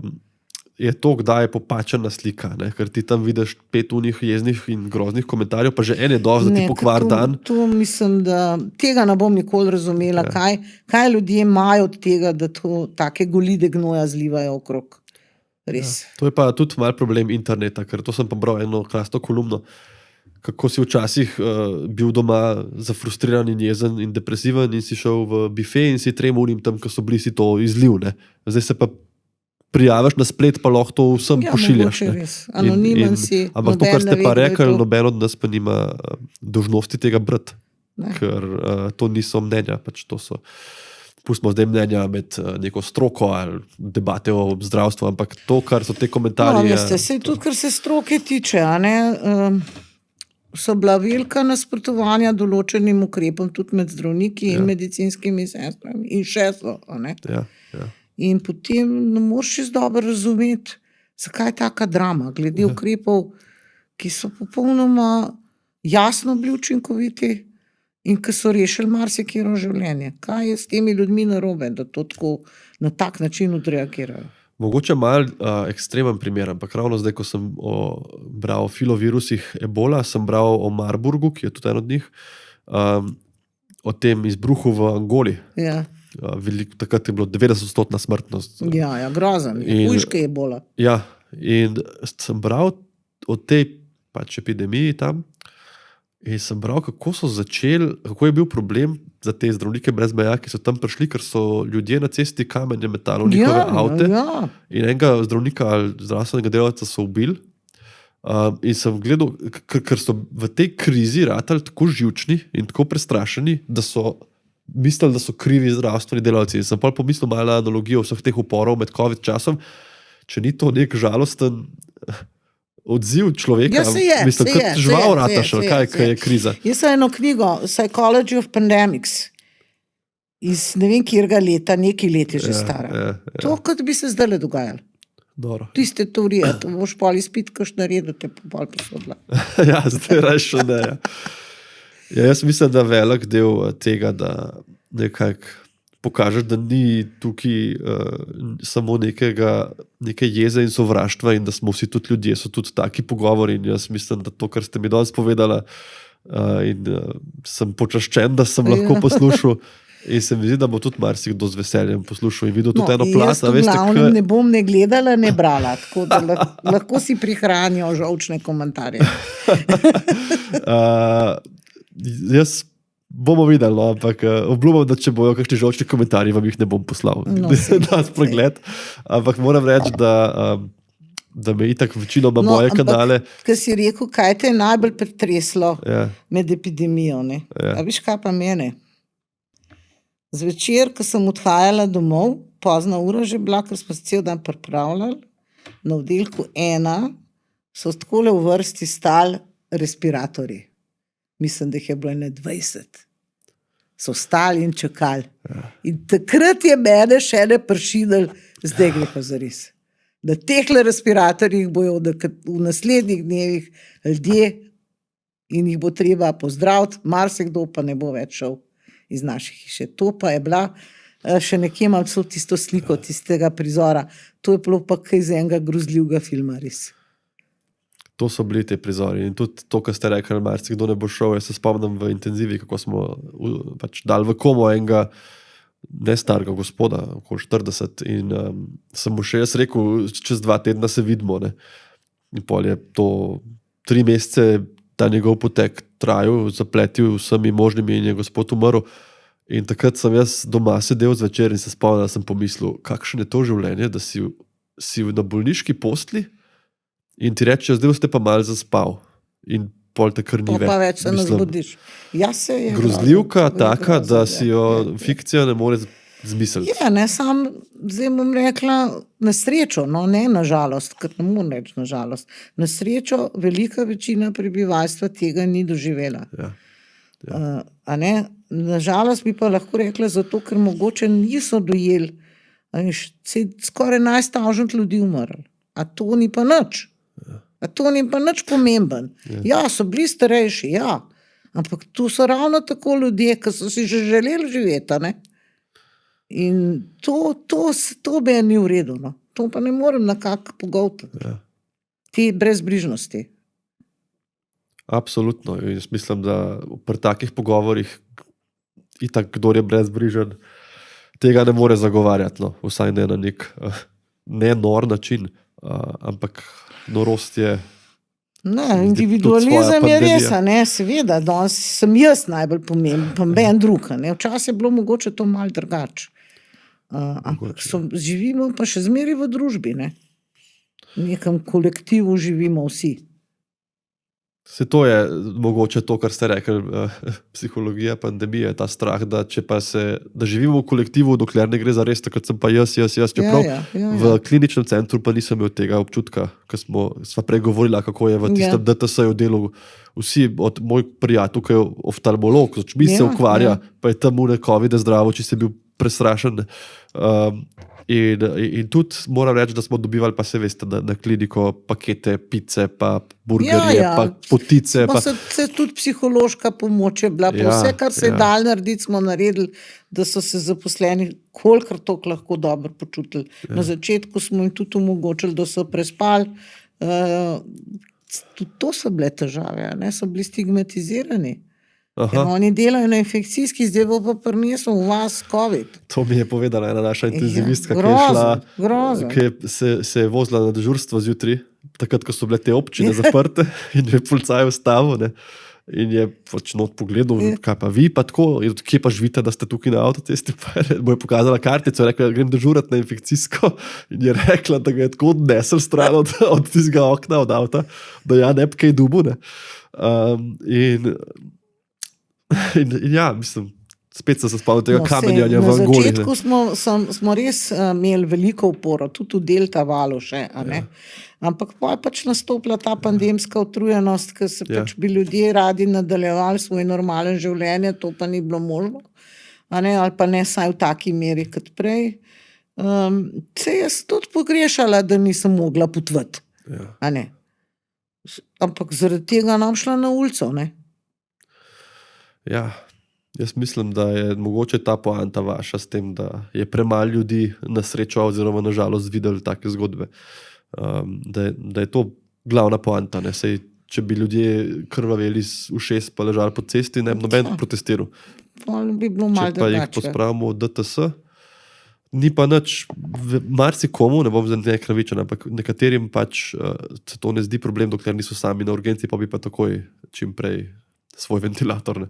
je to, kdaj je popačena slika, ne? Ker ti tam vidiš 5 unih jeznih in groznih komentarjev, pa že en je dovolj, da ti pokvar dan. To mislim, da tega ne bom nikoli razumela, kaj ljudje imajo od tega, da to take golide gnoja zlivajo okrog. Res. To je pa tudi mal problem interneta, ker to sem pa bral eno krasno kolumno, kako si včasih bil doma zafrustriran in jezen in depresiven in si šel v bife in si 3 urim tam, ko so bili, si to izliv. Ne? Zdaj se pa prijaviš na splet, pa lahko to vsem pošiljaš. Anonimen si. Ampak to, kar ste pa rekli, noben od nas pa nima dolžnosti tega brati, ker to niso mnenja, pač to so. Pustimo zdaj mnenja med neko stroko ali debate o zdravstvu, ampak to, kar so te komentarji... Tudi, kar se stroke tiče, so bila velika nasprotovanja določenim ukrepom tudi med zdravniki in medicinskimi sestrami in še so. In potem ne moreš čisto dobro razumeti, zakaj je taka drama, glede ukrepov, ki so popolnoma jasno bili učinkoviti in ki so rešili marsikatero življenje. Kaj je s temi ljudmi narobe, da to tako na tak način odreagirajo? Mogoče malo ekstremen primer, ampak ravno zdaj, ko sem bral o filovirusih ebola, sem bral o Marburgu, ki je tudi en od njih, o tem izbruhu v Angoli. Ja. Takrat je bilo 90% smrtnost. Ja, grozen, hujška ebola. Ja, in sem bral o tej pač epidemiji tam in sem bral, kako je bil problem za te zdravnike brez meja, ki so tam prišli, ker so ljudje na cesti kamenje metali v njihove avte in enega zdravnika ali zdravstvenega delavca so ubili. In sem gledal, ker so v tej krizi ratali tako živčni in tako prestrašeni, da so mislili, da so krivi zdravstveni delavci. In sem pa pomislil malo na analogijo vseh teh uporov med COVID časom, če ni to nek žalosten odziv človeka. Mislim, kot žival rataš, kaj je kriza. Jaz sem eno knjigo, Psychology of Pandemics, iz ne vem kjerga leta, nekaj let je že stara. To, kot bi se zdaj dogajalo. Dobro. Tiste teorije, to boš pol izpit, kaš naredil, te pa pol posodila. Ja, zdaj rešil ne. Ja, jaz mislim, da velik del tega, da nekako pokažeš, da ni tukaj samo neke jeze in sovraštva in da smo vsi tudi ljudje, so tudi taki pogovori in jaz mislim, da to, kar ste mi danes povedala in sem počaščen, da sem lahko poslušal in se mi zdi, da bo tudi marsikdo z veseljem poslušal in videl tudi eno plat. Jaz v glavnem ne bom ne gledala, ne brala, tako da lahko si prihranijo žolčne komentarje. Jaz bomo videli, no, ampak obljubam, da če bojo kakšni žolčni komentarji, vam jih ne bom poslal. Pregled. Ampak moram reči, da me itak večinoma moje kanale. Ker si rekel, kaj te je najbolj pretreslo med epidemijo. Ne? A viš, kaj pa mene? Zvečer, ko sem odhajala domov, pozna ura že bila, ker smo se cel dan pripravljali, na oddelku 1 so takole v vrsti stali respiratorji. Mislim, da jih je bilo 20. So stali in čakali. In takrat je mene še ne pršidel, zdaj gre pa zares. Na tehle respiratorjih bojo v naslednjih dnevih ljudje in jih bo treba pozdraviti, marsikdo pa ne bo več šel iz naših hiše. To pa je bila, še nekje imam celo tisto sliko tistega prizora, to je bilo pa kaj iz enega grozljivega filma res. To so bili te prizori in tudi to, kar ste rekli, marsikdo ne bo šel. Jaz se spomnim v intenzivi, kako smo pač dali v komo enega nestarega gospoda, okoli 40 in sem mu še jaz rekel, čez 2 tedna se vidimo. Ne? In pol je to 3 mesece ta njegov potek trajal, zapletil vsemi možnimi in je gospod umrl. In takrat sem jaz doma sedel zvečer in se spomnil, da sem pomislil, kakšno je to življenje, da si na bolniški postli in ti reče, zdaj ste pa malo zaspal in pol te kar ni več. Pa več se ne zbudiš. Ja, se je grozljivka taka, da si jo fikcija ne more zmisliti. Ja, ne, sam zdaj bom rekla na srečo, no ne na žalost, ker ne moram reči na žalost. Na srečo velika večina prebivalstva tega ni doživela. A ne? Na žalost bi pa lahko rekla zato, ker mogoče niso dojeli, skoraj 11.000 ljudi umrli. A to ni pa nič. A to ni pa nič pomemben. Ja, so bili starejši, ja. Ampak tu so ravno tako ljudje, ki so si že želeli živeti, ne? In to bi ni v redu, no. To pa ne morem nekako pogoltati. Te brezbrižnosti. Absolutno. Jaz mislim, da pri takih pogovorih itak, kdor je brezbrižen, tega ne more zagovarjati, no. Vsaj ne na nek ne nor način, ampak norost je individualizem je res, ne, seveda, danes sem jaz najbolj pomemben, pa ben drug, ne, včasih je bilo mogoče to malo drugače, ampak živimo pa še zmeraj v družbi, ne, v nekem kolektivu živimo vsi. Se to je mogoče to, kar ste rekli, psihologija pandemije, ta strah, da če pa da živimo v kolektivu, dokler ne gre za res, takrat sem pa jaz, čeprav v kliničnem centru pa nisem imel tega občutka, ko sva pregovorila, kako je v tistem DTS-ju delu vsi, od moj prijatelj, ki je oftalmolog, z očmi se ukvarja, pa je tam v COVID zdravo, če si bil prestrašen. In tudi moram reči, da smo dobivali, pa se veste, na kliniko pakete, pice, pa burgerje, pa potice. Se tudi psihološka pomoč je bila, vse, kar se je dal narediti, smo naredili, da so se zaposleni kolikor toliko lahko dobro počutili. Na začetku smo jim tudi omogočili, da so prespali. Tudi to so bile težave, ne? So bili stigmatizirani. Oni delajo na infekcijski, zdaj bo pa prinesel v vas COVID. To mi je povedala ena naša intenzivistka, ki se je vozila na dežurstvo zjutraj, takrat, ko so bile te občine zaprte in je policaj ustavil, ne. In je pač not pogledal, kaj pa vi pa tako, kje pa živite, da ste tukaj na avtocesti, pa bo je pokazala kartico, rekla, da grem dežurati na infekcijsko in je rekla, da ga je tako odnesel stran od tistega okna, od avta, da ja, ne bi kaj dubu, ne. In ja, mislim, spet se spomnim tega kamenjanja v Angoli. Na začetku smo res imeli veliko uporo, tudi v delta valu še, a ne. Ampak pa je pač nastopila ta pandemska utrujenost, ker se pač bi ljudje radi nadaljevali svoj normalen življenje, to pa ni bilo možno, a ne, ali pa ne saj v taki meri kot prej. Se jaz tudi pogrešala, da nisem mogla potvati. Ja. A ne? Ampak zaradi tega nam šla na ulico, ne? Ja, jaz mislim, da je mogoče ta poanta vaša s tem, da je premalo ljudi na srečo oziroma na žalost videli take zgodbe. Da je to glavna poanta. Ne? Sej, če bi ljudje krvaveli z ušes pa ležali po cesti, ne bi noben protestiral. Pol bi bilo malo Če pa jih drugače. pospravimo v DTS, ni pa nič, marsikomu, ne bom zdaj nekravičen, ampak nekaterim pač se to ne zdi problem, dokler niso sami na urgenci, pa bi pa takoj čim prej svoj ventilator. Ne.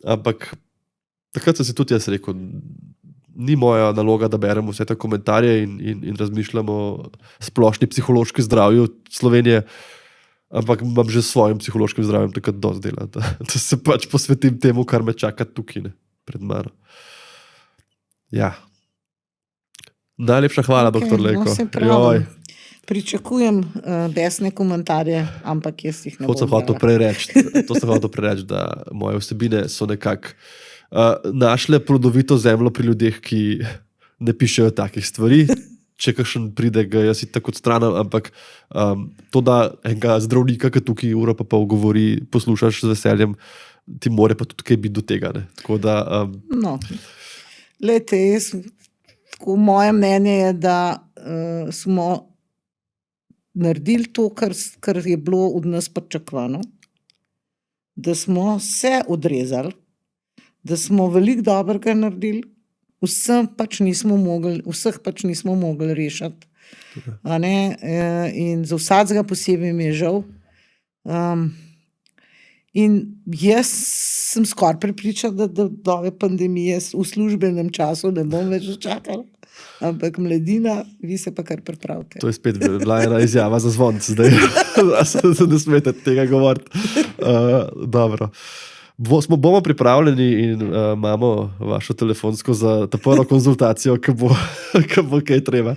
Ampak takrat sem si tudi jaz rekel, ni moja naloga, da beremo vse te komentarje in razmišljamo o splošni psihološki zdravju Slovenije, ampak imam že s svojim psihološkim zdravjem takrat dosti dela, da se pač posvetim temu, kar me čaka tukaj, ne, pred mano. Ja. Najlepša hvala, doktor Lejko. No, se pravi, pričakujem besne komentarje, ampak jaz jih ne bom To sem hotel prej reči, da moje vsebine so nekako našle plodovito zemljo pri ljudeh, ki ne pišejo takih stvari. Če kakšen pride, ga jaz tako odstranam, ampak to, da enega zdravnika, ki tukaj uro pa pol govori, poslušaš z veseljem, ti more pa tudi kaj biti do tega. Ne? Tako da... No, glejte, moje mnenje je, da smo naredili to, kar je bilo od nas pričakovano, da smo se odrezali, da smo veliko dobrega naredili, vseh pač nismo mogli rešiti. A ne? In za vsakega posebej mi je žal. In jaz sem skoraj prepričana, da nove pandemije v službenem času ne bom več čakala. Ampak mladina, vi se pa kar pripravite. To je spet bila ena izjava za zvonc zdaj. Se ne smete tega govoriti. Dobro. Bomo pripravljeni in imamo vašo telefonsko za ta prvo konzultacijo, ki bo kaj treba.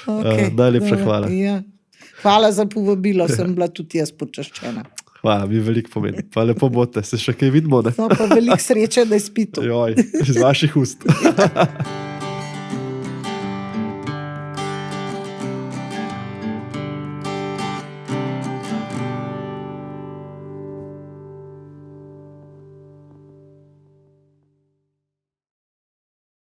Okay, najlepša hvala. Ja. Hvala za povabilo, sem bila tudi jaz počaščena. Hvala, mi veliko pomeni. Pa lepo bote, se še kaj vidimo, ne? No, pa veliko sreče, da je spito. Joj, iz vaših ust.